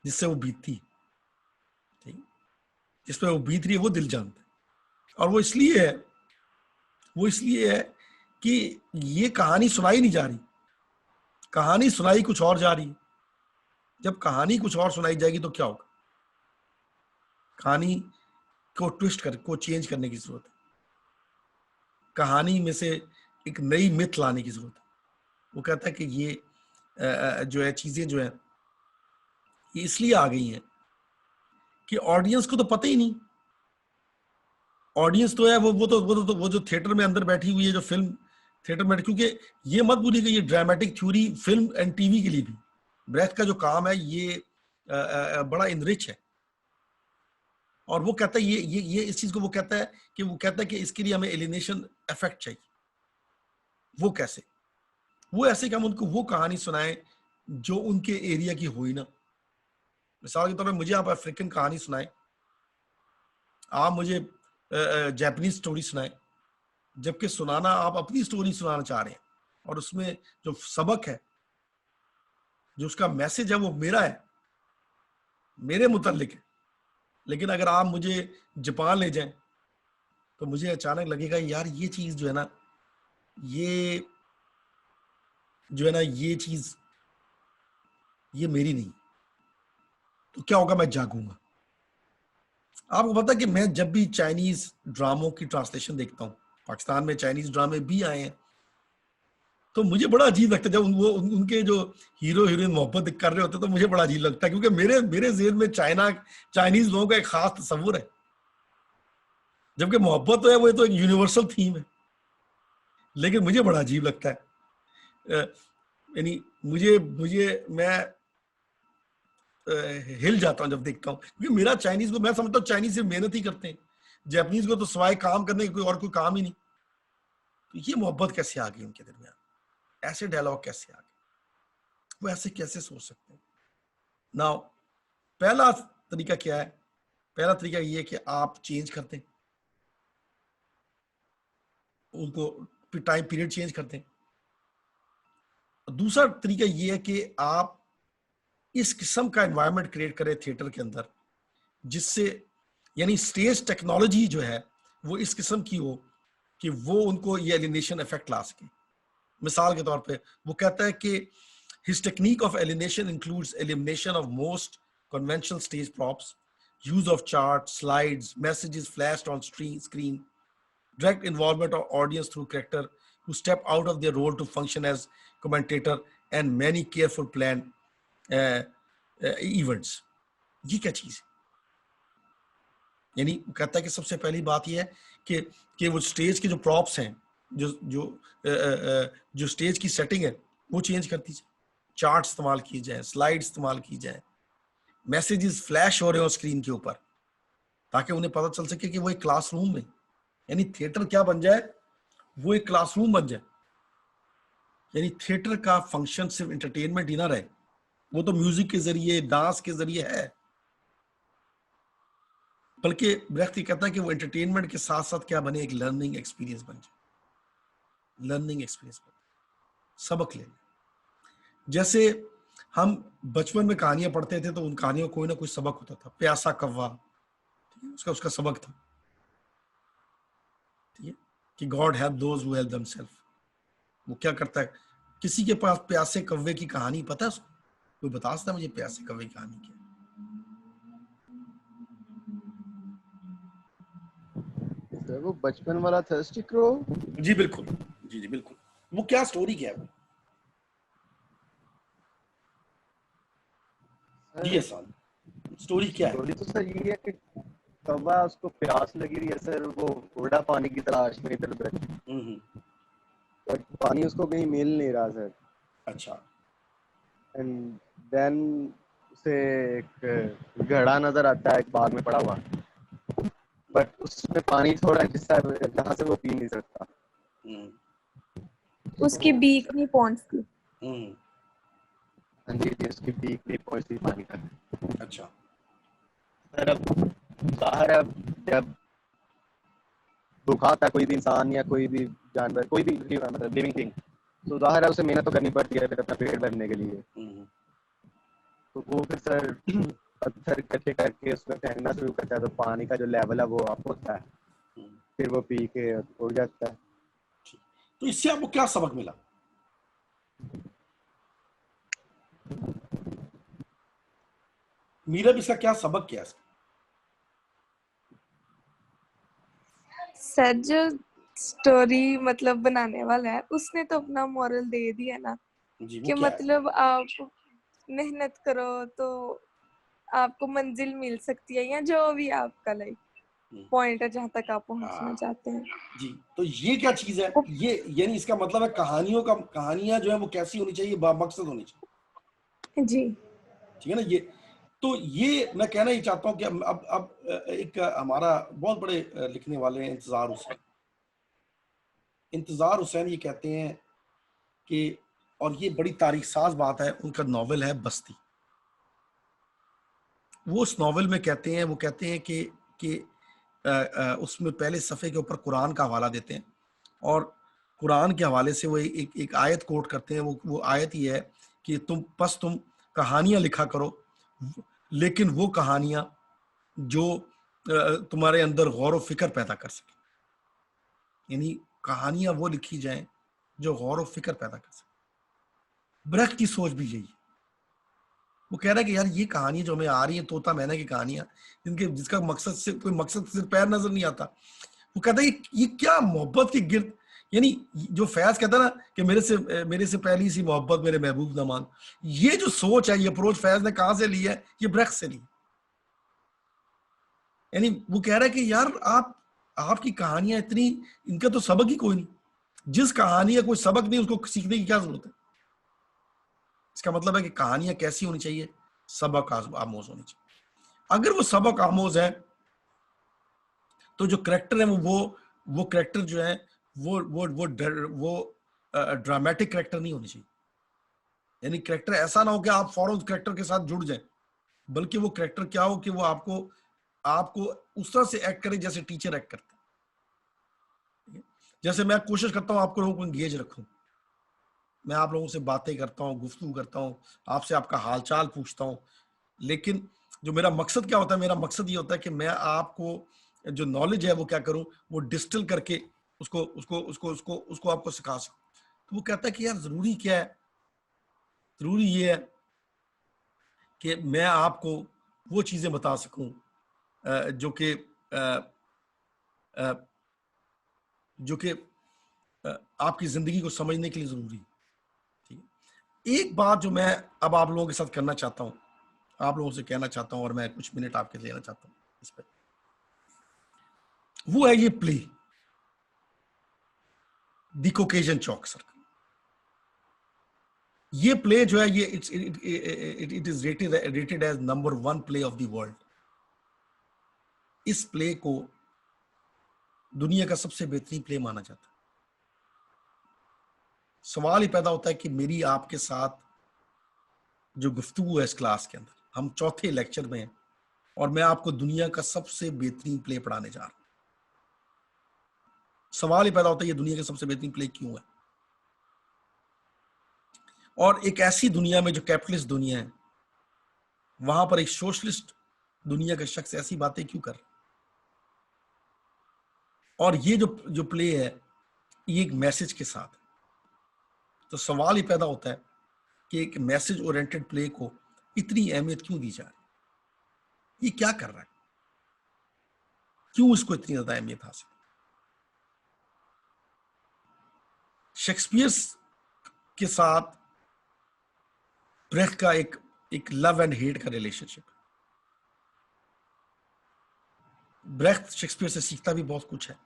जिससे वो बीतती है, ठीक, जिसपे वो बीत रही है वो दिल जानता है। और वो इसलिए है कि ये कहानी सुनाई नहीं जा रही, कहानी सुनाई कुछ और जा रही है। जब कहानी कुछ और सुनाई जाएगी तो क्या होगा? कहानी को ट्विस्ट को चेंज करने की जरूरत है, कहानी में से एक नई मिथ लाने की जरूरत है। वो कहता है कि ये जो है चीजें जो है ये इसलिए आ गई हैं कि ऑडियंस को तो पता ही नहीं, ऑडियंस तो है वो जो थिएटर में अंदर बैठी हुई है, जो फिल्म थिएटर में, क्योंकि ये मत भूलिए कि ये dramatic theory film and TV के लिए भी ब्रेथ का जो काम है ये बड़ा इनरिच है। और वो कहता है ये इस चीज को वो कहता है कि इसके लिए हमें एलिनेशन इफेक्ट चाहिए। वो कैसे? वो ऐसे कि हम उनको वो कहानी सुनाएं जो उनके एरिया की हुई ना। मिसाल के तौर पर मुझे आप अफ्रीकन कहानी सुनाएं, आप मुझे जापानीज स्टोरी सुनाएं, जबकि सुनाना आप अपनी स्टोरी सुनाना चाह रहे हैं, और उसमें जो सबक है, जो उसका मैसेज है वो मेरा है, मेरे मुतल्लिक है। लेकिन अगर आप मुझे जापान ले जाएं तो मुझे अचानक लगेगा यार ये चीज जो है ना, ये चीज ये मेरी नहीं। तो क्या होगा? मैं जागूंगा। आपको पता है कि मैं जब भी चाइनीज ड्रामों की ट्रांसलेशन देखता हूँ, पाकिस्तान में चाइनीज ड्रामे भी आए हैं, तो मुझे बड़ा अजीब लगता है जब वो उनके जो हीरो हीरोइन मोहब्बत कर रहे होते हैं, तो मुझे बड़ा अजीब लगता है, क्योंकि मेरे ज़हन में चाइनीज लोगों का एक खास तस्वुर है, जबकि मोहब्बत तो है वो तो एक यूनिवर्सल थीम है। लेकिन मुझे बड़ा अजीब लगता है, यानी मैं हिल जाता हूँ जब देखता हूँ, क्योंकि मेरा चाइनीज को मैं समझता हूँ चाइनीज सिर्फ मेहनत ही करते हैं, जापानीज को तो सिवाय काम करने के कोई काम ही नहीं। तो ये मोहब्बत कैसे आ गई उनके दरमियान, ऐसे डायलॉग कैसे आ गए, वो ऐसे कैसे सोच सकते हैं? नाउ पहला तरीका क्या है? पहला तरीका ये है कि आप चेंज करते हैं उनको, टाइम पीरियड चेंज करते हैं। दूसरा तरीका ये है कि आप इस किस्म का एनवायरनमेंट क्रिएट करें थिएटर के अंदर जिससे, यानी स्टेज टेक्नोलॉजी जो है वो इस किस्म की हो कि वो उनको ये एलिनेशन इफेक्ट ला सके। मिसाल के तौर पे वो कहता है कि his technique of alienation includes elimination of most conventional stage props, use of charts, slides, messages flashed on screen, direct involvement of audience through character who step out of their role to function as commentator, and many careful planned events. ये क्या चीज है? यानी कहता है कि सबसे पहली बात यह है कि वो स्टेज के जो प्रॉप्स हैं, जो स्टेज की सेटिंग है वो चेंज कर दीजिए, चार्ट इस्तेमाल किए जाए, स्लाइड इस्तेमाल की जाए, मैसेजेस फ्लैश हो रहे हो स्क्रीन के ऊपर ताकि उन्हें पता चल सके कि वो एक क्लासरूम में, यानी थिएटर क्या बन जाए, वो एक क्लासरूम बन जाए। यानी थिएटर का फंक्शन सिर्फ एंटरटेनमेंट ही ना रहे, वो तो म्यूजिक के जरिए, डांस के जरिए है, बल्कि ब्रेख्त कहता है कि वो एंटरटेनमेंट के साथ साथ क्या बने, एक लर्निंग एक्सपीरियंस बन जाए। लर्निंग एक्सपीरियंस बन, सबक ले। जैसे हम बचपन में कहानियां पढ़ते थे तो उन कहानियों कोई ना कोई सबक होता था। प्यासा कौवा, उसका सबक था, ठीक है, कि God help those who help themselves. वो क्या करता है, किसी के पास प्यासे कौवे की कहानी पता है उसको? कोई बता सकता है मुझे प्यासे कौवे की कहानी क्या? वो बचपन वाला थर्स्टी क्रो? जी बिल्कुल, जी बिल्कुल। वो क्या स्टोरी क्या है वो? जी आसान स्टोरी क्या है? स्टोरी तो सर ये है कि कौवा, उसको प्यास लगी रही है सर, वो उड़ा पानी की तलाश में इधर उधर, बट पानी उसको कहीं मिल नहीं रहा सर। अच्छा। एंड देन उसे एक घड़ा नजर आता है एक बाग में पड़ा हुआ, बट उसमें पानी थोड़ा जिससे जहाँ से वो पी नहीं सकता, उसकी बीक नहीं पहुंचती। हाँ जी, उसकी बीक नहीं पहुंचती पानी तक। अच्छा सर अब बाहर, अब जब भूखा होता है कोई भी इंसान या कोई भी जानवर, कोई भी मतलब लिविंग थिंग, तो जाहिर है उसे मेहनत तो करनी पड़ती है फिर अपना पेट भरने के लिए। तो वो फिर सर पत्थर इकट्ठे करके उसमें फेंकना शुरू करता है, तो पानी का जो लेवल है वो अप होता है, फिर वो पी के उड़ जाता है। तो इससे आपको क्या सबक मिला? मीरा, इसका क्या सबक क्या है? सर जो स्टोरी मतलब बनाने वाला है उसने तो अपना मॉरल दे दिया ना कि मतलब आप मेहनत करो तो आपको मंजिल मिल सकती है, या जो भी आपका लाइक पॉइंट है जहां तक आप पहुंचना चाहते हैं। जी, तो ये क्या चीज है? ये यानी इसका मतलब है कहानियां जो है वो कैसी होनी चाहिए, बामकसद होनी चाहिए। जी ठीक है ना? ये तो ये मैं कहना ही चाहता हूँ कि अब एक हमारा बहुत बड़े लिखने वाले हैं इंतजार हुसैन ये कहते हैं कि, और ये बड़ी तारीख साज बात है, उनका नॉवेल है बस्ती। वो उस नॉवेल में कहते हैं कि उसमें पहले सफ़े के ऊपर कुरान का हवाला देते हैं और कुरान के हवाले से वो एक आयत कोट करते हैं। वो आयत ये है कि तुम कहानियां लिखा करो, लेकिन वो कहानियां जो तुम्हारे अंदर गौर व फिक्र पैदा कर सके। यानी कहानियां वो लिखी जाएं जो गौर व फिक्र पैदा कर सके। ब्रेख्त की सोच भी यही है। वो कह रहा है कि यार ये कहानी जो हमें आ रही है, तोता मैना की कहानियां, जिसका मकसद से कोई मकसद सिर्फ पैर नजर नहीं आता। वो कहता है ये क्या मोहब्बत के गिर्द, यानी जो फैज कहता है ना कि मेरे से पहली सी मोहब्बत मेरे महबूब ना मान, ये जो सोच है, ये अप्रोच फैज ने कहां से ली है? ये ब्रेख्त से ली। यानी वो कह रहा है कि यार आपकी कहानियां इतनी, इनका तो सबक ही कोई नहीं। जिस कहानी का कोई सबक नहीं उसको सीखने की क्या जरूरत है? इसका मतलब है कि कहानियां कैसी होनी चाहिए? सबक आमोज होनी चाहिए। अगर वो सबक आमोज है तो जो करेक्टर है वो करेक्टर जो है वो ड्रामेटिक करेक्टर नहीं होनी चाहिए। यानी करेक्टर ऐसा ना हो कि आप फौरन उस करेक्टर के साथ जुड़ जाएं, बल्कि वो करेक्टर क्या हो कि वो आपको उस तरह से एक्ट करे जैसे टीचर एक्ट करते हैं। जैसे मैं कोशिश करता हूं आपको लोगों को एंगेज रखूं, मैं आप लोगों से बातें करता हूं, गुफ्तगू करता हूं, आपसे आपका हालचाल पूछता हूं, लेकिन जो मेरा मकसद क्या होता है, मेरा मकसद ये होता है कि मैं आपको जो नॉलेज है वो क्या करूं, वो डिस्टिल करके उसको आपको सिखा सकूं। तो वो कहता है कि यार जरूरी क्या है, जरूरी ये है कि मैं आपको वो चीजें बता सकूं जो कि आपकी जिंदगी को समझने के लिए जरूरी है। ठीक है, एक बात जो मैं अब आप लोगों के साथ करना चाहता हूं, आप लोगों से कहना चाहता हूं और मैं कुछ मिनट आपके लेना चाहता हूं इस पर, वो है ये play the Caucasian chalk circle. ये प्ले जो है ये it is rated as number 1 play of the world. इस प्ले को दुनिया का सबसे बेहतरीन प्ले माना जाता है। सवाल ही पैदा होता है कि मेरी आपके साथ जो गुफ्तगू है इस क्लास के अंदर, हम चौथे लेक्चर में हैं और मैं आपको दुनिया का सबसे बेहतरीन प्ले पढ़ाने जा रहा हूं। सवाल ही पैदा होता है ये दुनिया का सबसे बेहतरीन प्ले क्यों है, और एक ऐसी दुनिया में जो कैपिटलिस्ट दुनिया है, वहां पर एक सोशलिस्ट दुनिया का शख्स ऐसी बातें क्यों कर रहा है। और ये जो प्ले है ये एक मैसेज के साथ है। तो सवाल ही पैदा होता है कि एक मैसेज ओरिएंटेड प्ले को इतनी अहमियत क्यों दी जा रही है, ये क्या कर रहा है, क्यों इसको इतनी ज्यादा अहमियत हासिल। शेक्सपियर के साथ ब्रेख्त का एक लव एंड हेट का रिलेशनशिप। ब्रेख्त शेक्सपियर से सीखता भी बहुत कुछ है,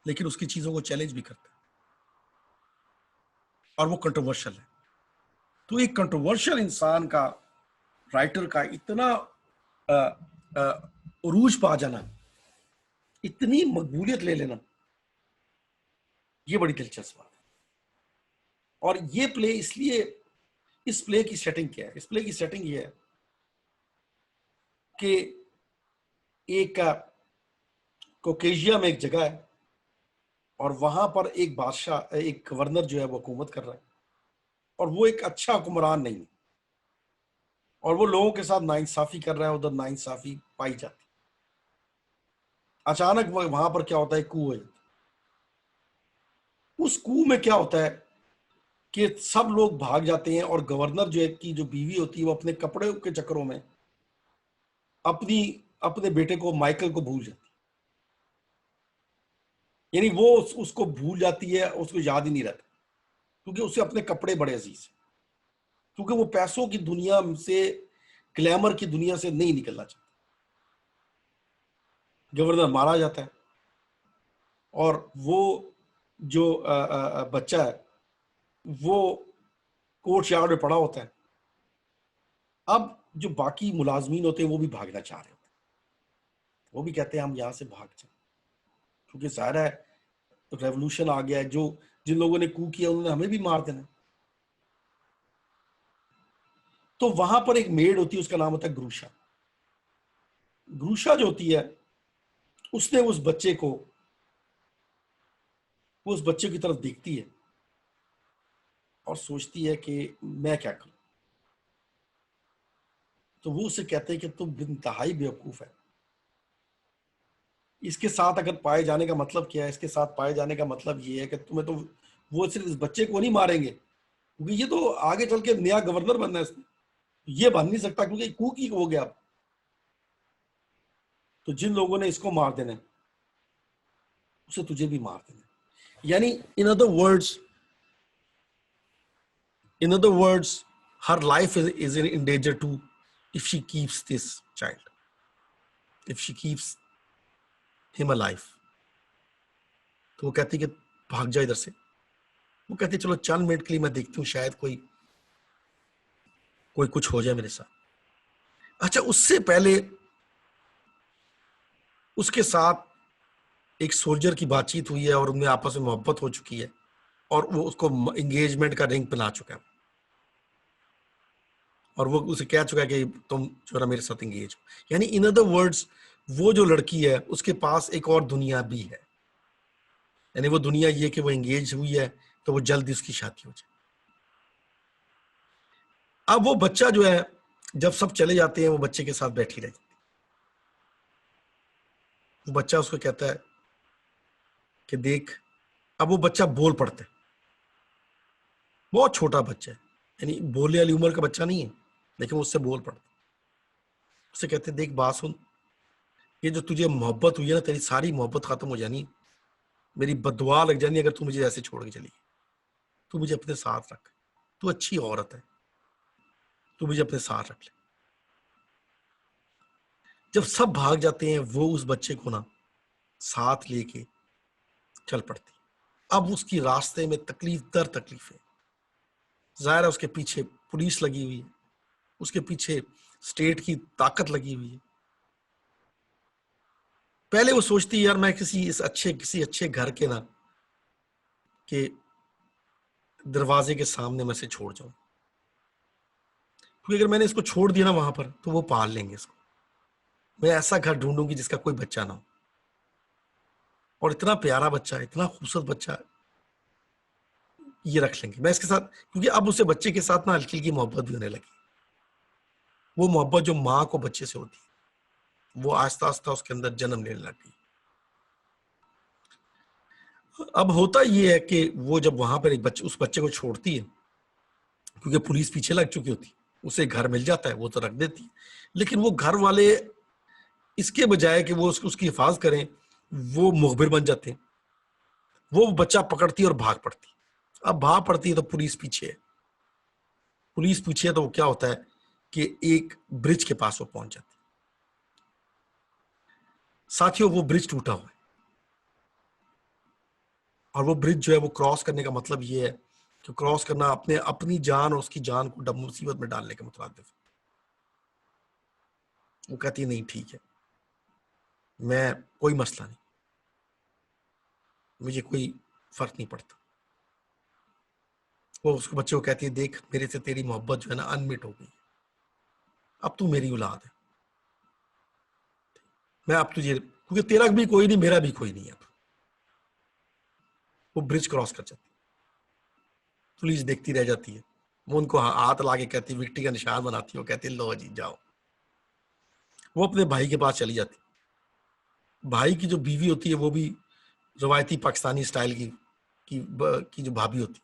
लेकिन उसकी चीजों को चैलेंज भी करता है, और वो कंट्रोवर्शियल है। तो एक कंट्रोवर्शियल इंसान का, राइटर का इतना उरूज पा जाना, इतनी मकबूलियत ले लेना, ये बड़ी दिलचस्प बात है। और ये प्ले इसलिए, इस प्ले की सेटिंग क्या है, इस प्ले की सेटिंग ये है कि एक कोकेशिया में एक जगह है और वहां पर एक बादशाह, एक गवर्नर जो है वो हुकूमत कर रहा है, और वो एक अच्छा हुक्मरान नहीं है, और वो लोगों के साथ नाइंसाफी कर रहा है, उधर नाइंसाफी पाई जाती। अचानक वहां पर क्या होता है, कू है। उस कू में क्या होता है कि सब लोग भाग जाते हैं, और गवर्नर जो है की जो बीवी होती है वो अपने कपड़े के चक्करों में अपने बेटे को, माइकल को भूल जाती है। यानी वो उसको भूल जाती है, उसको याद ही नहीं रहता, क्योंकि उसे अपने कपड़े बड़े अजीज हैं, क्योंकि वो पैसों की दुनिया से, ग्लैमर की दुनिया से नहीं निकलना चाहता। गवर्नर मारा जाता है, और वो जो बच्चा है वो कोर्ट यार्ड में पड़ा होता है। अब जो बाकी मुलाजमीन होते हैं वो भी भागना चाह रहे होते हैं, वो भी कहते हैं हम यहां से भाग जाए, क्योंकि जाहिर है रेवोल्यूशन आ गया है, जो जिन लोगों ने कू किया उन्होंने हमें भी मार देना। तो वहां पर एक मेड होती है, उसका नाम होता है ग्रूशा। ग्रूशा जो होती है, उसने उस बच्चे की तरफ देखती है और सोचती है कि मैं क्या करूं। तो वो उसे कहते हैं कि तुम इंतहाई बेवकूफ है, इसके साथ अगर पाए जाने का मतलब क्या है, इसके साथ पाए जाने का मतलब ये है कि तुम्हें तो वो सिर्फ इस बच्चे को नहीं मारेंगे, क्योंकि ये तो आगे चल के नया गवर्नर बनना है, इसने ये बन नहीं सकता क्योंकि कुकी हो गया। तो जिन लोगों ने इसको मार देना उसे तुझे भी मार देना। यानी in other words her life is in danger too if she keeps this child, if she keeps him alive। तो वो कहती कि भाग जा इधर से। वो कहती चलो चंद मिनट के लिए मैं देखती हूँ, शायद कोई कुछ हो जाए मेरे साथ। अच्छा, उससे पहले उसके साथ एक सोल्जर की बातचीत हुई है और उनमें आपस में मोहब्बत हो चुकी है और वो उसको एंगेजमेंट का रिंग पहना चुका है और वो उसे कह चुका है कि तुम जो है मेरे साथ एंगेज हो। यानी इन अदर वर्ड्स, वो जो लड़की है उसके पास एक और दुनिया भी है। यानी वो दुनिया ये कि वो एंगेज हुई है तो वो जल्दी उसकी शादी हो जाए। अब वो बच्चा जो है, जब सब चले जाते हैं, वो बच्चे के साथ बैठी रहती है। वो बच्चा उसको कहता है कि देख, अब वो बच्चा बोल पड़ता है, बहुत छोटा बच्चा है, यानी बोलने वाली उम्र का बच्चा नहीं है, लेकिन वो उससे बोल पड़ता है। उससे कहते हैं, देख बात सुन, ये जो तुझे मोहब्बत हुई है ना, तेरी सारी मोहब्बत खत्म हो जानी, मेरी बददुआ लग जानी अगर तू मुझे ऐसे छोड़ के चली गई। तू मुझे अपने साथ रख, तू अच्छी औरत है, तू मुझे अपने साथ रख ले। जब सब भाग जाते हैं, वो उस बच्चे को ना साथ लेके चल पड़ती। अब उसकी रास्ते में तकलीफ दर तकलीफ है। जाहिर है उसके पीछे पुलिस लगी हुई है, उसके पीछे स्टेट की ताकत लगी हुई है। पहले वो सोचती, यार मैं किसी अच्छे घर के ना के दरवाजे के सामने मैं से छोड़ जाऊं, क्योंकि अगर मैंने इसको छोड़ दिया ना वहां पर तो वो पाल लेंगे इसको। मैं ऐसा घर ढूंढूंगी जिसका कोई बच्चा ना हो। और इतना प्यारा बच्चा है, इतना खूबसूरत बच्चा, ये रख लेंगे मैं इसके साथ। क्योंकि अब उसे बच्चे के साथ ना हल्की हल्की मोहब्बत भी होने लगी। वो मोहब्बत जो माँ को बच्चे से होती है, वो आस्ता आस्ता उसके अंदर जन्म लेने लगी। अब होता ये है कि वो जब वहां पर उस बच्चे को छोड़ती है, क्योंकि पुलिस पीछे लग चुकी होती, उसे घर मिल जाता है, वो तो रख देती है। लेकिन वो घर वाले इसके बजाय कि वो उसकी हिफाजत करें, वो मुखबिर बन जाते हैं। वो बच्चा पकड़ती है और भाग पड़ती है। अब भाग पड़ती है तो पुलिस पीछे है। पुलिस पीछे है तो वो क्या होता है कि एक ब्रिज के पास वो पहुंच जाती है। साथियों, वो ब्रिज टूटा हुआ है और वो ब्रिज जो है वो क्रॉस करने का मतलब ये है कि क्रॉस करना अपनी जान और उसकी जान को मुसीबत में डालने के मुतरादिफ। वो कहती है, नहीं ठीक है, मैं कोई मसला नहीं, मुझे कोई फर्क नहीं पड़ता। वो उसके बच्चे को कहती है, देख मेरे से तेरी मोहब्बत जो है ना अनमिट हो गई, अब तू मेरी औलाद है, मैं अब तुझे, क्योंकि तेरा भी कोई नहीं, मेरा भी कोई नहीं है। अब वो ब्रिज क्रॉस कर जाती, पुलिस देखती रह जाती है। वो उनको हाथ ला के कहती, विक्टी का निशान बनाती है, वो कहती लो जी जाओ। वो अपने भाई के पास चली जाती। भाई की जो बीवी होती है वो भी रवायती पाकिस्तानी स्टाइल की जो भाभी होती,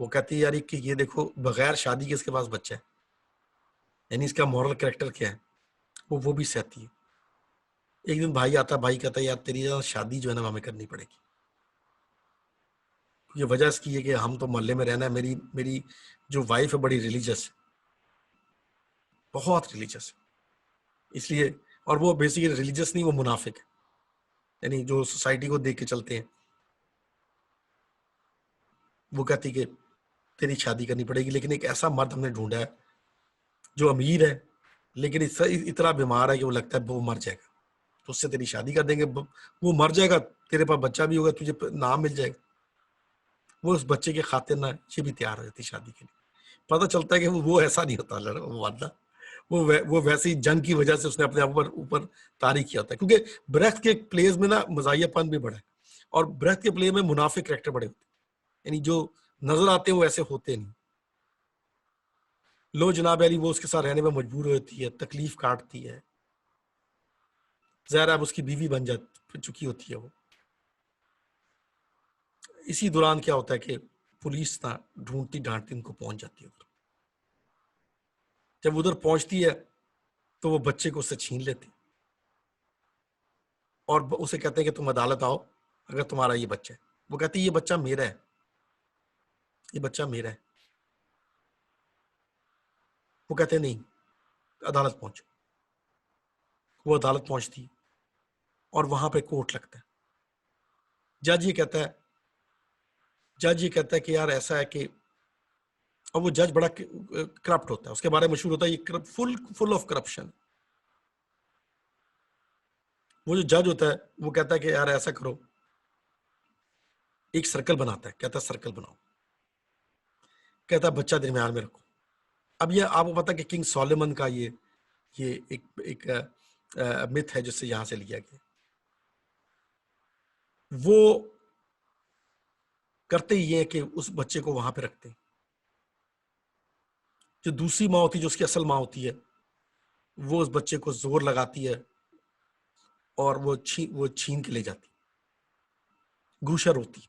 वो कहती है, यार कि ये देखो बगैर शादी के इसके पास बच्चा है, यानी इसका मॉरल कैरेक्टर क्या है, वो भी सहती है। एक दिन भाई आता है, भाई कहता है, यार तेरी शादी जो है ना हमें करनी पड़ेगी। ये वजह इसकी है कि हम तो मोहल्ले में रहना है, मेरी जो वाइफ है बड़ी रिलीजियस है, बहुत रिलीजियस है, इसलिए। और वो बेसिकली रिलीजियस नहीं, वो मुनाफिक है, यानी जो सोसाइटी को देख के चलते हैं। वो कहती कि तेरी शादी करनी पड़ेगी, लेकिन एक ऐसा मर्द हमने ढूंढा है जो अमीर है लेकिन इतना बीमार है कि वो लगता है वो मर जाएगा, तो उससे तेरी शादी कर देंगे। वो मर जाएगा, तेरे पास बच्चा भी होगा, तुझे नाम मिल जाएगा। वो उस बच्चे के खातिर ना ये भी तैयार हो जाती शादी के लिए। पता चलता है कि वो ऐसा नहीं होता वो वादा, वो वैसे ही जंग की वजह से उसने अपने आप ऊपर तारी किया होता है। क्योंकि ब्रेख्त के प्लेज में ना मजाहियापन भी बड़ा है और ब्रेख्त के प्ले में मुनाफिक कैरेक्टर बड़े होते हैं, यानी जो नजर आते हैं वो ऐसे होते नहीं। लो जनाब अली वो उसके साथ रहने में मजबूर होती है, तकलीफ काटती है, ज़ाहिर अब उसकी बीवी बन जा चुकी होती है वो। इसी दौरान क्या होता है कि पुलिस ना ढूंढती ढांढती उनको पहुंच जाती है उधर। जब उधर पहुंचती है तो वो बच्चे को उससे छीन लेती और उसे कहते हैं कि तुम अदालत आओ अगर तुम्हारा ये बच्चा है। वो कहती है, ये बच्चा मेरा है, ये बच्चा मेरा है। वो कहते हैं, नहीं अदालत पहुंचो। वो अदालत पहुंचती और वहां पे कोर्ट लगता है। जज ये कहता है कि यार ऐसा है कि और वो जज बड़ा करप्ट होता है, उसके बारे में मशहूर होता है ये फुल ऑफ करप्शन। वो जो जज होता है वो कहता है कि यार ऐसा करो, एक सर्कल बनाता है, कहता है सर्कल बनाओ, कहता है बच्चा दरमियान में रखो। अब ये आपको पता है कि किंग सोलोमन का ये एक मिथ है जिससे यहां से लिया गया। वो करते ही है कि उस बच्चे को वहां पे रखते हैं। जो दूसरी माँ होती है, जो उसकी असल माँ होती है, वो उस बच्चे को जोर लगाती है और वो छीन के ले जाती। ग्रूशा रोती,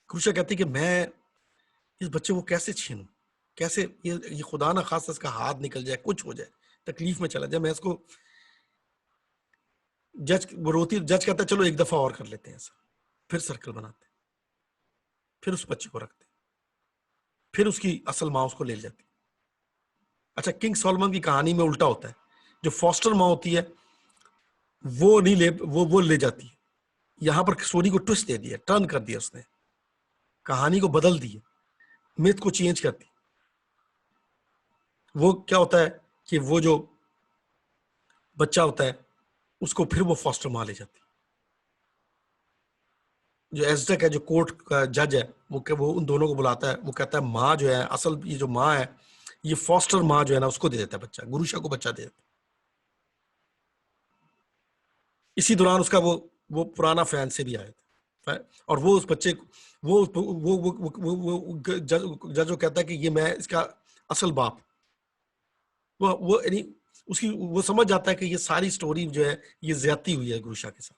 ग्रूशा कहती कि मैं इस बच्चे को कैसे छीनूं, कैसे ये खुदा ना खासा इसका हाथ निकल जाए, कुछ हो जाए, तकलीफ में चला जाए, मैं इसको। वो रोती, जज कहता है चलो एक दफा और कर लेते हैं ऐसा। फिर सर्कल बनाते, फिर उस बच्चे को रखते, फिर उसकी असल माँ उसको ले जाती। अच्छा, किंग सोलोमन की कहानी में उल्टा होता है, जो फॉस्टर माँ होती है वो नहीं ले, वो ले जाती है। यहां पर स्टोरी को ट्विस्ट दे दिया, टर्न कर दिया उसने, कहानी को बदल दिया, मिथ को चेंज कर दी। वो क्या होता है कि वो जो बच्चा होता है उसको फिर वो फॉस्टर माँ ले जाती। जो एजटेक है, जो कोर्ट का जज है, वो उन दोनों को बुलाता है, वो कहता है माँ जो है, असल ये जो माँ है, ये फॉस्टर माँ जो है ना, उसको दे देता है बच्चा, गुरुशा को बच्चा दे देता है। इसी दौरान उसका वो पुराना फैन से भी आया था, और वो उस बच्चे वो जज को कहता है कि ये मैं इसका असल बाप। वो यानी उसकी वो समझ जाता है कि ये सारी स्टोरी जो है ये ज्यादती हुई है गुरुशा के साथ।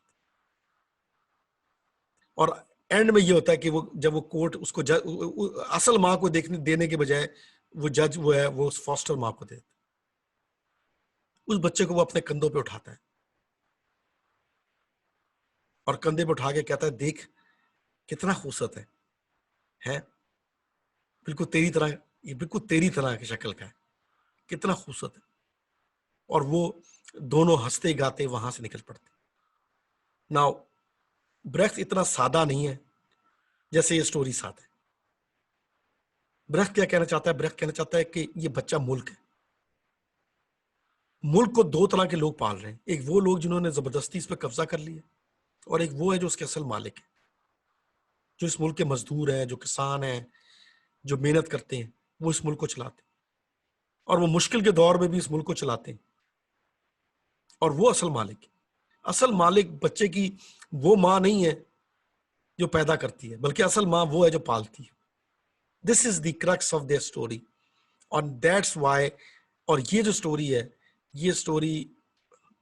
और एंड में ये होता है कि वो जब वो कोर्ट उसको असल माँ को देने के बजाय वो जज वो है वो उस फॉस्टर माँ को देता है। उस बच्चे को वो अपने कंधों पे उठाता है और कंधे पे उठा के कहता है देख कितना खूबसूरत है बिल्कुल तेरी तरह, ये बिल्कुल तेरी तरह की शक्ल का है, कितना खूबसूरत है। और वो दोनों हंसते गाते वहां से निकल पड़ते। नाउ ब्रेख्त इतना सादा नहीं है जैसे ये स्टोरी सादा है। ब्रेख्त क्या कहना चाहता है? ब्रेख्त कहना चाहता है कि ये बच्चा मुल्क है। मुल्क को दो तरह के लोग पाल रहे हैं, एक वो लोग जिन्होंने जबरदस्ती इस पर कब्जा कर लिया, और एक वो है जो उसके असल मालिक है, जो इस मुल्क के मजदूर हैं, जो किसान हैं, जो मेहनत करते हैं, वो इस मुल्क को चलाते हैं, और वो मुश्किल के दौर में भी इस मुल्क को चलाते हैं, और वो असल मालिक है। असल मालिक बच्चे की वो माँ नहीं है जो पैदा करती है, बल्कि असल माँ वो है जो पालती है। This is the crux of their story, और दैट्स वाई। और ये जो स्टोरी है, ये स्टोरी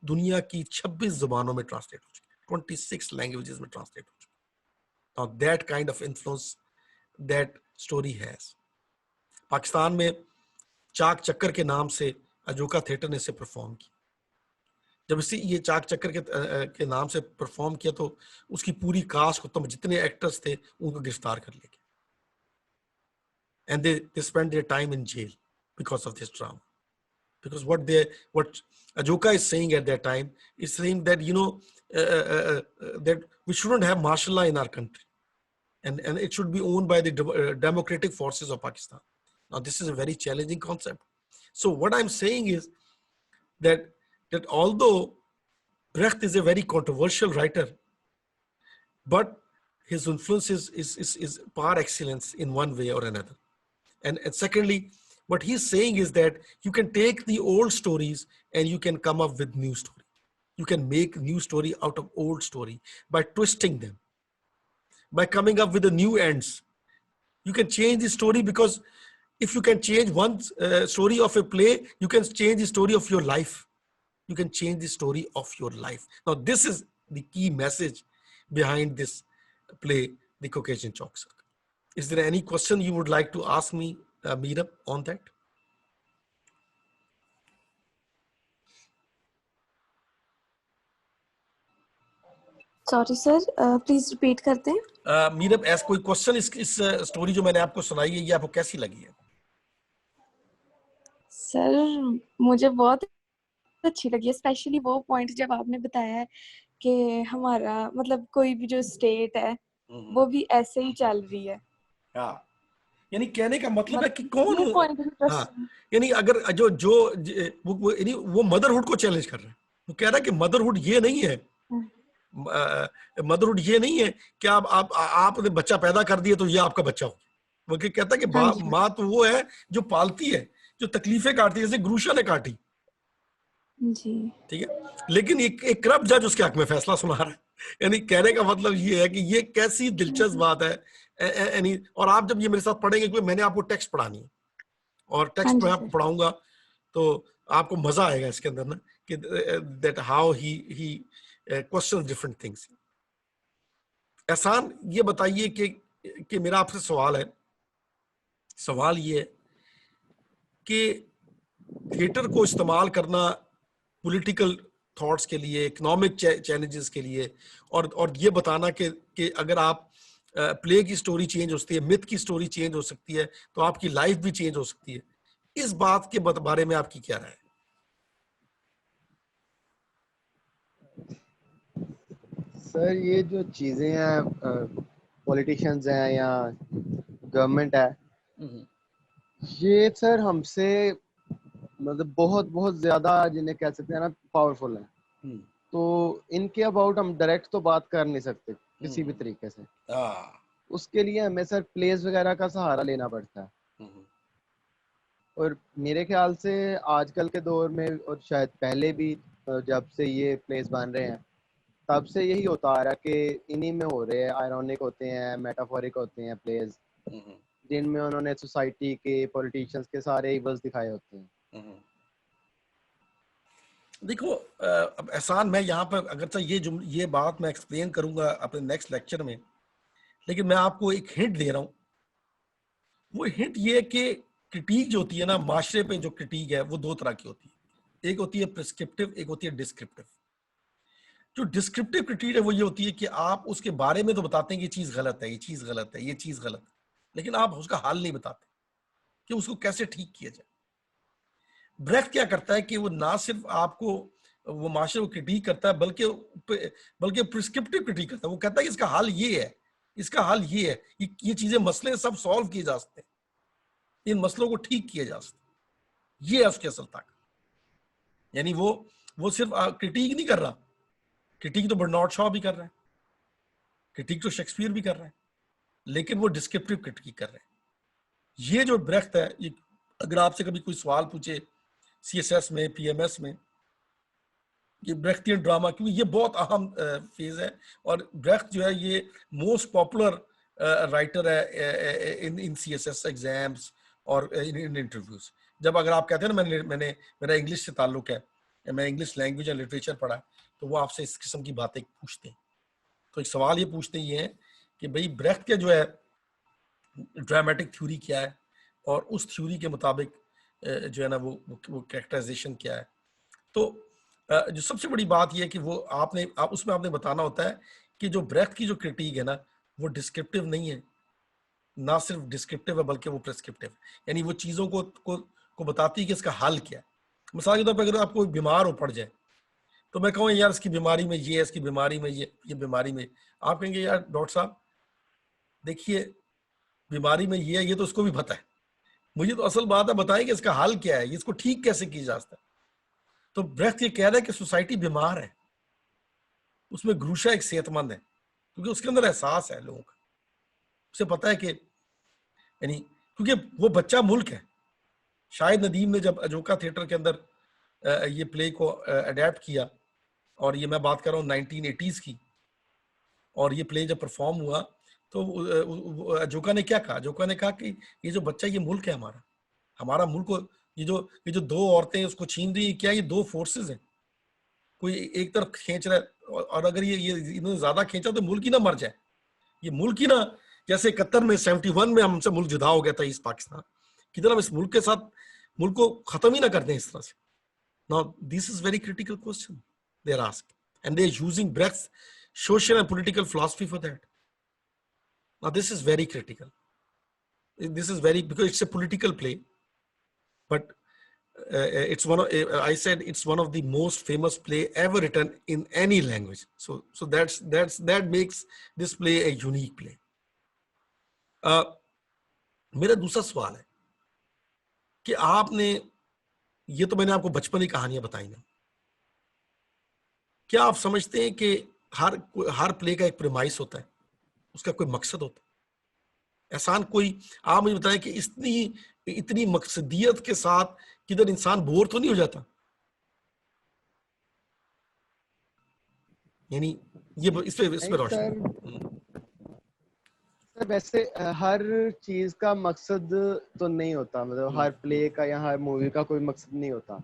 दुनिया की 26 जुबानों में ट्रांसलेट हो चुकी है, 26 लैंग्वेजेस में ट्रांसलेट हो चुकी है। Now that kind of influence that story has. Pakistan में चाक चक्कर के नाम से अजोका थिएटर ने इसे परफॉर्म किया। जब इसे ये चाक चक्कर के नाम से परफॉर्म किया तो उसकी पूरी कास्ट को, तमाम जितने एक्टर्स थे उनको गिरफ्तार कर लिया गया, and they spent their time in jail because of this drama. Because what Ajoka is saying at that time is saying that that we shouldn't have martial law in our country, and it should be owned by the democratic forces of Pakistan. Now this is a very challenging concept. So what I'm saying is that although Brecht is a very controversial writer, but his influence is par excellence in one way or another. And secondly, what he's saying is that you can take the old stories and you can come up with new story. You can make new story out of old story by twisting them, by coming up with the new ends. You can change the story, because if you can change one story of a play, you can change the story of your life. You can change the story of your life. Now, this is the key message behind this play, The Caucasian Chalk Circle. Is there any question you would like to ask me, Meera, on that? Sorry sir, please repeat करते हैं। मीरा, ऐसा कोई क्वेश्चन इस स्टोरी जो मैंने आपको सुनाई है, ये आपको कैसी लगी है? सर मुझे बहुत अच्छी लगी है, स्पेशली वो पॉइंट जब आपने बताया है कि हमारा मतलब कोई भी जो स्टेट है वो भी ऐसे ही चल रही है। हाँ, यानी कहने का मतलब है कि कौन ये हूँ। point interesting हाँ, यानी अगर वो मदरहुड को चैलेंज कर रहा है, वो कह रहा है कि मदरहुड ये नहीं है, मदरहुड ये नहीं है कि आपने बच्चा पैदा कर दिया तो ये आपका बच्चा हो। वो कहता है कि माँ तो वो है जो पालती है, जो तकलीफें काटती है, जैसे ग्रूशा ने काटी। जी। ठीक है, लेकिन एक करप्ट जज उसके हक में फैसला सुना रहा है। यानी कहने का मतलब ये है कि ये कैसी दिलचस्प बात है। यानी और आप जब ये मेरे साथ पढ़ेंगे, क्योंकि मैंने आपको टेक्स्ट पढ़ानी है और टेक्स्ट में आपको पढ़ाऊंगा तो आपको मजा आएगा इसके अंदर ना, कि that how he questions different things. एहसान, ये बताइए कि मेरा आपसे सवाल ये है कि थिएटर को इस्तेमाल करना पॉलिटिकल थॉट्स के लिए, इकोनॉमिक चैलेंजेस के लिए, और ये बताना कि अगर आप प्ले की स्टोरी चेंज हो सकती है, मिथ की स्टोरी चेंज हो सकती है, तो आपकी लाइफ भी चेंज हो सकती है। इस बात के बारे में आपकी क्या राय है? सर, ये जो चीजें हैं, पॉलिटिशियंस हैं या गवर्नमेंट है, ये सर हमसे मतलब बहुत बहुत ज्यादा, जिन्हें कह सकते हैं ना, पावरफुल है। तो इनके अबाउट हम डायरेक्ट तो बात कर नहीं सकते किसी भी तरीके से। उसके लिए हमें सर प्लेस वगैरह का सहारा लेना पड़ता है। और मेरे ख्याल से आजकल के दौर में, और शायद पहले भी जब से ये प्लेस बन रहे हैं, तब से यही होता आ रहा है कि इन्हीं में हो रहे हैं, आयरॉनिक होते हैं, मेटाफोरिक होते हैं प्लेस, जिनमें उन्होंने सोसाइटी के, पॉलिटिशियंस के सारे इवल्स दिखाए होते हैं। देखो अब एहसान, मैं यहाँ पर अगर ये बात मैं एक्सप्लेन करूंगा अपने नेक्स्ट लेक्चर में, लेकिन मैं आपको एक हिंट दे रहा हूँ। वो हिंट ये है कि क्रिटिक जो होती है ना, माशरे पे जो क्रिटिक है, वो दो तरह की होती है। एक होती है प्रिस्क्रिप्टिव, एक होती है डिस्क्रिप्टिव। जो डिस्क्रिप्टिव क्रिटिक है वो ये होती है कि आप उसके बारे में तो बताते हैं कि ये चीज गलत है, ये चीज गलत है, ये चीज गलत है, लेकिन आप उसका हल नहीं बताते कि उसको कैसे ठीक किया जाए। ब्रेख्ट क्या करता है कि वो ना सिर्फ आपको वो माशरे को क्रिटिक करता है, बल्कि प्रिस्क्रिप्टिव क्रिटिक करता है। वो कहता है कि इसका हल ये है, इसका हल ये है, ये चीजें, मसले सब सॉल्व किए जा सकते हैं, इन मसलों को ठीक किए जा सकते हैं। ये है उसकी असल ताकत। यानी वो सिर्फ क्रिटिक नहीं कर रहा, क्रिटिक तो बर्नार्ड शॉ भी कर रहा है, क्रिटिक तो शेक्सपियर भी कर रहा है, लेकिन वो डिस्क्रिप्टिव क्रिटिक कर रहे हैं। ये जो ब्रेख्ट है, ये अगर आपसे कभी कोई सवाल पूछे CSS में, PMS में, ये ब्रेख्टियन ड्रामा, क्योंकि ये बहुत अहम फेज है, और ब्रेख्ट जो है ये मोस्ट पॉपुलर राइटर है इन CSS एग्जाम्स और इन इंटरव्यूज। जब अगर आप कहते हैं ना मेरा इंग्लिश से ताल्लुक है, मैं इंग्लिश लैंग्वेज एंड लिटरेचर पढ़ा, तो वो आपसे इस किस्म की बातें पूछते हैं। तो एक सवाल ये पूछते ही है कि भाई ब्रेख्ट के जो है ड्रामेटिक थ्योरी क्या है, और उस थ्योरी के मुताबिक जो है ना वो कैरेक्टराइजेशन क्या है। तो जो सबसे बड़ी बात यह है कि उसमें आपने बताना होता है कि जो ब्रेख्ट की जो क्रिटिक है ना, वो डिस्क्रिप्टिव नहीं है, ना सिर्फ डिस्क्रिप्टिव है बल्कि वो प्रिस्क्रिप्टिव। यानी वो चीज़ों को बताती है कि इसका हल क्या है। मिसाल के तौर पर अगर आप कोई बीमार हो पड़ जाए, तो मैं कहूँ यार इसकी बीमारी में ये है, इसकी बीमारी में ये बीमारी में, आप कहेंगे यार डॉक्टर साहब देखिए बीमारी में ये है, ये तो उसको भी पता है, मुझे तो असल बात है बताएं कि इसका हल क्या है, इसको ठीक कैसे किया जा सकता है। तो ब्रेख्ट ये कह रहा है कि सोसाइटी बीमार है, उसमें ग्रूशा एक सेहतमंद है, क्योंकि उसके अंदर एहसास है लोगों का, उसे पता है कि यानी क्योंकि वो बच्चा मुल्क है। शाहिद नदीम ने जब अजोका थिएटर के अंदर ये प्ले को अडेप्ट किया, और ये मैं बात कर रहा हूँ 1980s की, और ये प्ले जब परफॉर्म हुआ तो अजोका ने क्या कहा? अजोका ने कहा कि ये जो बच्चा, ये मुल्क है हमारा मुल्क, ये जो दो औरतें उसको छीन रही है, क्या ये दो फोर्सेस हैं, कोई एक तरफ खींच रहा है, और अगर ये इन्होंने ज्यादा खींचा तो मुल्क ही ना मर जाए, ये मुल्क ही ना, जैसे 71 में 71 में हमसे मुल्क जुदा हो गया था ईस्ट पाकिस्तान की तरह, इस मुल्क के साथ मुल्क को खत्म ही ना कर दें इस तरह से। Now this is very critical question they are asked, and they are using Brecht's social and political philosophy for that. Now this is very critical. This is very, because it's a political play, but it's I said it's one of the most famous play ever written in any language. So that makes this play a unique play. मेरा दूसरा सवाल है कि आपने, ये तो मैंने आपको बचपन की कहानियां बताई ना, क्या आप समझते हैं कि हर प्ले का एक प्रेमाइस होता है, उसका कोई मकसद होता है? एहसान कोई, आप मुझे बताएं कि इतनी मकसदियत के साथ किधर इंसान बोर तो नहीं हो जाता? यानी ये इस पे रोशनी। सर वैसे हर चीज का मकसद तो नहीं होता, मतलब हर प्ले का या हर मूवी का कोई मकसद नहीं होता,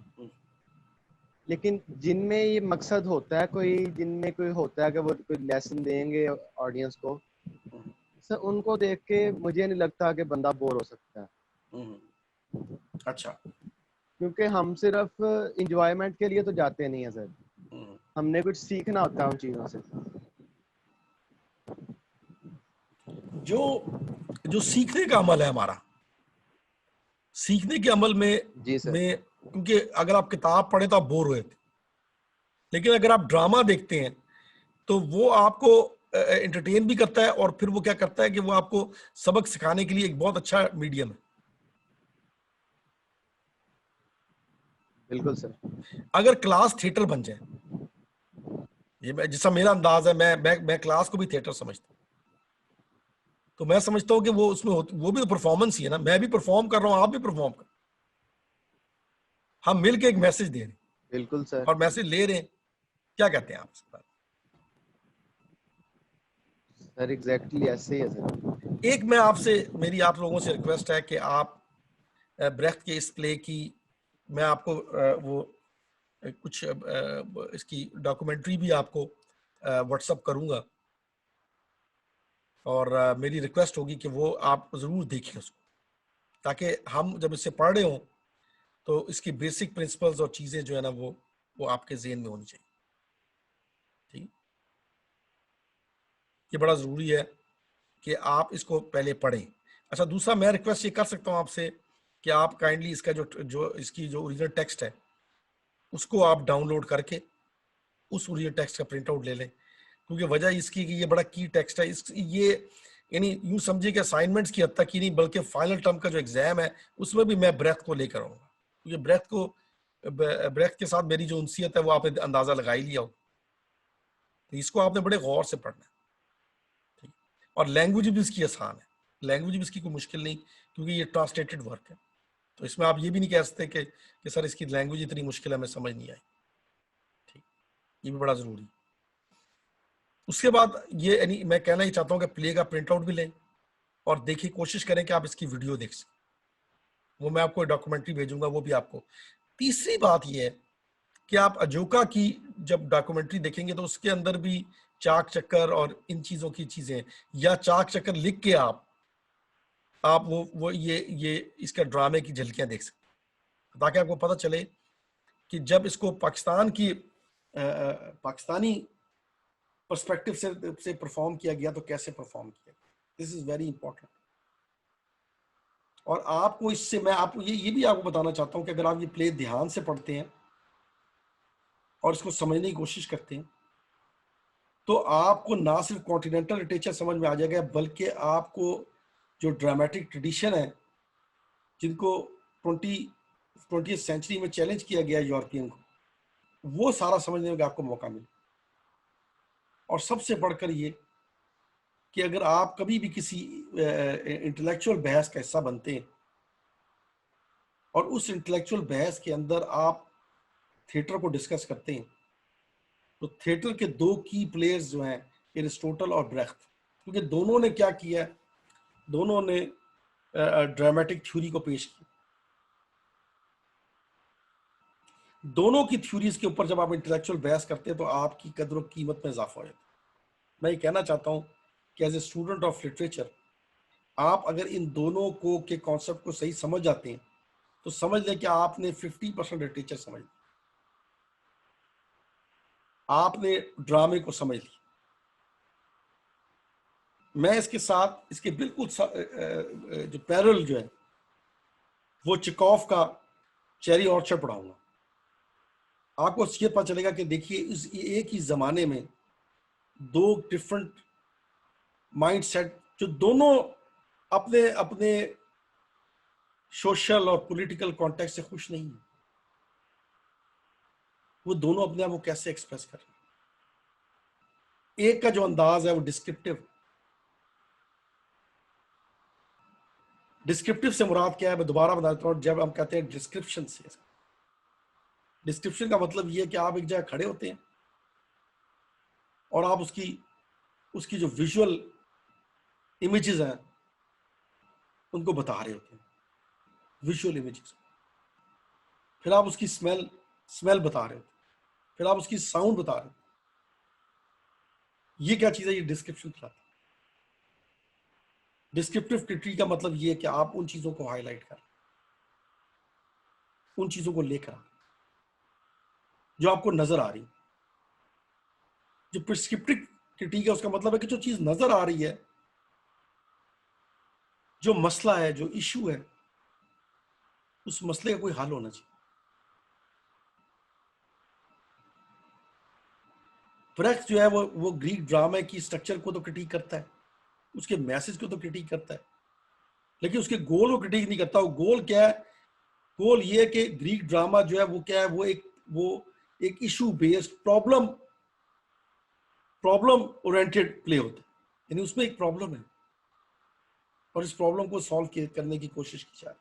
लेकिन जिनमें ये मकसद होता है, जिनमें कोई होता है कि वो कोई लेसन देंगे ऑडियंस को, सर उनको देख के मुझे नहीं लगता कि बंदा बोर हो सकता है। अच्छा, क्योंकि हम सिर्फ इंजॉयमेंट के लिए तो जाते नहीं है सर, हमने कुछ सीखना होता है उन चीजों से। जो सीखने का अमल है हमारा, सीखने के अमल में क्योंकि अगर आप किताब पढ़े तो आप बोर हुए थे, लेकिन अगर आप ड्रामा देखते हैं तो वो आपको एंटरटेन भी करता है, और फिर वो क्या करता है कि वो आपको सबक सिखाने के लिए एक बहुत अच्छा मीडियम है। बिल्कुल सर। अगर क्लास थिएटर बन जाए, ये जैसा मेरा अंदाज है, मैं क्लास को भी थिएटर समझता हूँ, तो मैं समझता हूँ कि वो उसमें वो भी तो परफॉर्मेंस ही है ना। मैं भी परफॉर्म कर रहा हूँ, आप भी परफॉर्म कर, हम मिलके एक मैसेज दे रहे हैं। बिल्कुल सर। और मैसेज ले रहे हैं। क्या कहते हैं आप इस पर? सर एग्जैक्टली ऐसे ही है सर। एक मेरी आप लोगों से रिक्वेस्ट है कि आप ब्रेख्त के इस प्ले की, मैं आपको वो कुछ इसकी डॉक्यूमेंट्री भी आपको व्हाट्सएप करूंगा, और मेरी रिक्वेस्ट होगी कि वो आप जरूर देखें उसको, ताकि हम जब इससे पढ़ रहे हों तो इसकी बेसिक प्रिंसिपल्स और चीजें जो है ना वो आपके ज़हन में होनी चाहिए। ठीक, ये बड़ा जरूरी है कि आप इसको पहले पढ़ें। अच्छा, दूसरा मैं रिक्वेस्ट ये कर सकता हूँ आपसे कि आप काइंडली इसका इसकी जो ओरिजिनल टेक्स्ट है उसको आप डाउनलोड करके उस ओरिजिनल टेक्स्ट का प्रिंट आउट ले लें, क्योंकि वजह इसकी कि ये बड़ा की टेक्स्ट है। ये यानी यूं समझिए कि असाइनमेंट्स की हद तक ही नहीं, बल्कि फाइनल टर्म का जो एग्जाम है उसमें भी मैं ब्रेथ को लेकर आऊंगा, क्योंकि ब्रेथ के साथ मेरी जो उनसियत है वो आपने अंदाजा लगा ही लिया हो। तो इसको आपने बड़े गौर से पढ़ना है। ठीक, और लैंग्वेज भी इसकी आसान है, लैंग्वेज भी इसकी कोई मुश्किल नहीं, क्योंकि ये ट्रांसलेटेड वर्क है। तो इसमें आप ये भी नहीं कह सकते कि सर इसकी लैंग्वेज इतनी मुश्किल है, हमें समझ नहीं आई। ठीक, ये भी बड़ा जरूरी। उसके बाद ये यानी मैं कहना ही चाहता हूँ कि प्ले का प्रिंट आउट भी लें और देखिए, कोशिश करें कि आप इसकी वीडियो देख सकें। वो मैं आपको डॉक्यूमेंट्री भेजूंगा, वो भी आपको। तीसरी बात ये है कि आप अजोका की जब डॉक्यूमेंट्री देखेंगे तो उसके अंदर भी चाक चक्कर और इन चीजों की चीजें, या चाक चक्कर लिख के आप वो ये इसका ड्रामे की झलकियां देख सकते, ताकि आपको पता चले कि जब इसको पाकिस्तानी पर्सपेक्टिव से परफॉर्म किया गया तो कैसे परफॉर्म किया। This is very important. और आपको इससे मैं आपको ये भी आपको बताना चाहता हूं कि अगर आप ये प्ले ध्यान से पढ़ते हैं और इसको समझने की कोशिश करते हैं तो आपको ना सिर्फ कॉन्टिनेंटल लिटरेचर समझ में आ जाएगा, बल्कि आपको जो ड्रामेटिक ट्रेडिशन है जिनको 20th सेंचुरी में चैलेंज किया गया यूरोपियन को, वो सारा समझने का आपको मौका मिले। और सबसे बढ़कर ये कि अगर आप कभी भी किसी इंटेलेक्चुअल बहस का हिस्सा बनते हैं और उस इंटेलेक्चुअल बहस के अंदर आप थिएटर को डिस्कस करते हैं, तो थिएटर के दो की प्लेयर्स जो हैं एरिस्टोटल और ब्रेख्त, क्योंकि दोनों ने क्या किया, दोनों ने ड्रामेटिक थ्योरी को पेश किया। दोनों की थ्योरीज के ऊपर जब आप इंटेलेक्चुअल बहस करते हैं तो आपकी कदर और कीमत में इजाफा हो जाता है। मैं ये कहना चाहता हूँ कि as a student of literature आप अगर इन दोनों के कॉन्सेप्ट को सही समझ जाते हैं तो समझ लें कि आपने 50% लिटरेचर समझ लिया, आपने ड्रामे को समझ लिया। मैं इसके साथ इसके बिल्कुल जो पैरेलल जो है वो चिकोफ का चेरी ऑर्चर्ड पढ़ाऊंगा। आपको ये पता चलेगा कि देखिए इस एक ही जमाने में दो डिफरेंट माइंडसेट जो दोनों अपने अपने सोशल और पॉलिटिकल कॉन्टेक्स्ट से खुश नहीं है। वो दोनों अपने आप को कैसे एक्सप्रेस कर रहे हैं। एक का जो अंदाज है वो डिस्क्रिप्टिव। डिस्क्रिप्टिव से मुराद क्या है, मैं दोबारा बता देता हूं। जब हम कहते हैं डिस्क्रिप्शन से, डिस्क्रिप्शन का मतलब ये है कि आप एक जगह खड़े होते हैं और आप उसकी जो विजुअल इमेजेस हैं उनको बता रहे होते हैं, विजुअल इमेजेस। फिर आप उसकी स्मेल बता रहे होते हैं, फिर आप उसकी साउंड बता रहे होते हैं। ये क्या चीज़ है? ये डिस्क्रिप्शन कहलाता है। डिस्क्रिप्टिव क्रिटिक का मतलब ये है कि आप उन चीज़ों को हाईलाइट कर, उन चीज़ों को लेकर आ जो आपको नजर आ रही। जो प्रिस्क्रिप्टिव क्रिटिक है उसका मतलब है कि जो चीज़ नजर आ रही है, जो मसला है, जो इशू है, उस मसले का कोई हल होना चाहिए। ब्रेख्ट जो है वो ग्रीक ड्रामा की स्ट्रक्चर को तो क्रिटिक करता है, उसके मैसेज को तो क्रिटिक करता है, लेकिन उसके गोल को क्रिटिक नहीं करता। वो गोल क्या है? गोल ये है कि ग्रीक ड्रामा जो है वो क्या है, वो एक issue based problem oriented play होता है। यानी उसमें एक प्रॉब्लम है और इस प्रॉब्लम को सॉल्व करने की कोशिश की जाए,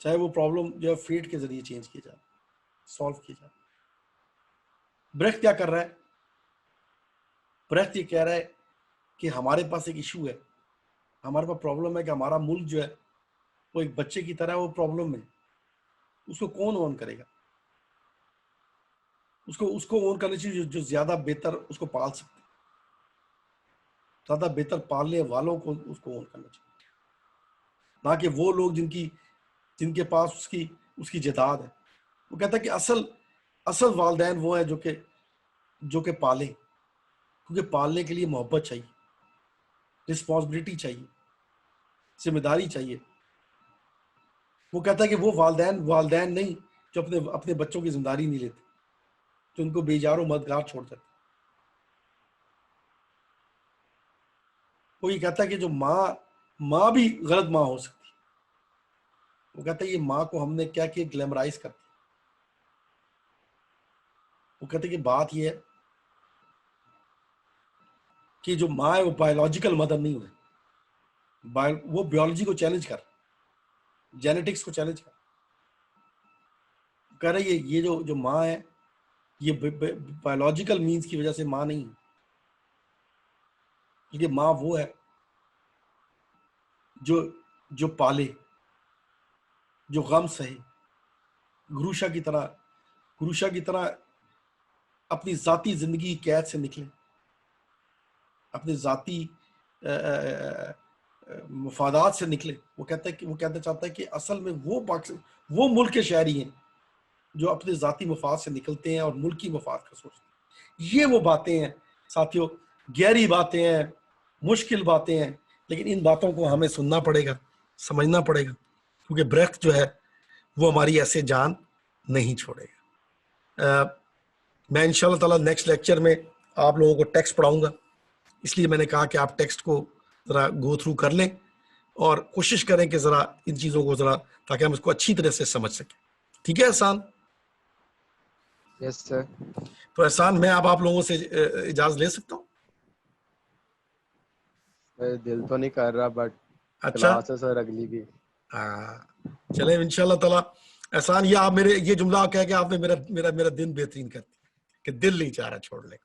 चाहे वो प्रॉब्लम जो है फेट के जरिए चेंज की जाए, सॉल्व की जाए। ब्रेख्ट क्या कर रहा है? ब्रेख्ट ये कह रहा है कि हमारे पास एक इशू है, हमारे पास प्रॉब्लम है कि हमारा मुल्क जो है वो एक बच्चे की तरह वो प्रॉब्लम में, उसको कौन ओन करेगा? उसको ओन करना चाहिए जो ज्यादा बेहतर उसको पाल सकते, ज्यादा बेहतर पालने वालों को उसको ओन करना चाहिए, ना कि वो लोग जिनके पास उसकी जायदाद है। वो कहता है कि असल वालिदैन वो है जो कि पाले, क्योंकि पालने के लिए मोहब्बत चाहिए, रिस्पॉन्सिबिलिटी चाहिए, जिम्मेदारी चाहिए। वो कहता है कि वो वालिदैन नहीं जो अपने बच्चों की जिम्मेदारी नहीं लेते, जो उनको बेजारो मददगार छोड़ देते। वो ये कहता है कि जो माँ भी गलत माँ हो सकती है। वो कहता है ये माँ को हमने क्या किया, ग्लैमराइज कर दिया। वो कहते हैं कि बात ये है कि जो माँ है वो बायोलॉजिकल मदर नहीं हुई, वो बायोलॉजी को चैलेंज कर, जेनेटिक्स को चैलेंज कर, कह रही है ये जो माँ है ये बायोलॉजिकल मीन्स की वजह से माँ नहीं है, क्योंकि माँ वो है जो पाले, जो गम सहे, गुरुशा की तरह अपनी जाती जिंदगी की कैद से निकले, अपने जाती मफादात से निकले। वो कहना चाहता है कि असल में वो मुल्क के शहरी हैं जो अपने जाती मफाद से निकलते हैं और मुल्क की मफाद का सोचते हैं। ये वो बातें हैं साथियों, गहरी बातें हैं, मुश्किल बातें हैं, लेकिन इन बातों को हमें सुनना पड़ेगा, समझना पड़ेगा, क्योंकि ब्रेख्ट जो है वो हमारी ऐसे जान नहीं छोड़ेगा। मैं इंशाल्लाह ताला नेक्स्ट लेक्चर में आप लोगों को टेक्स्ट पढ़ाऊंगा, इसलिए मैंने कहा कि आप टेक्स्ट को ज़रा गो थ्रू कर लें और कोशिश करें कि ज़रा इन चीज़ों को ज़रा, ताकि हम इसको अच्छी तरह से समझ सकें। ठीक है एहसान? Yes sir. तो एहसान, मैं आप लोगों से इजाज़त ले सकता हूँ? दिल तो नहीं कर रहा, बट अच्छा क्लास है सर अगली भी। चले इंशाल्लाह ताला। एहसान, ये आप ये जुमला कह के आपने मेरा दिन बेहतरीन कर दिया कि दिल नहीं चाह रहा छोड़ने को।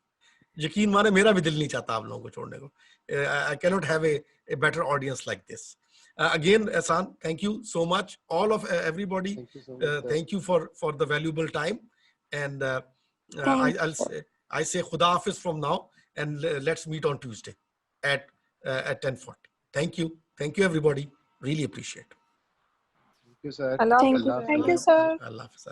यकीन माने मेरा भी दिल नहीं चाहता आप लोगों को छोड़ने को। I cannot have a better audience like this. Again, Ehsan, thank you so much, all of everybody. Thank you so much, thank you for the valuable time, and I say Khuda Hafiz from now, and let's meet on Tuesday at 10:40. Thank you everybody. Really appreciate it. Thank you sir. Thank you sir. Allah Hafiz.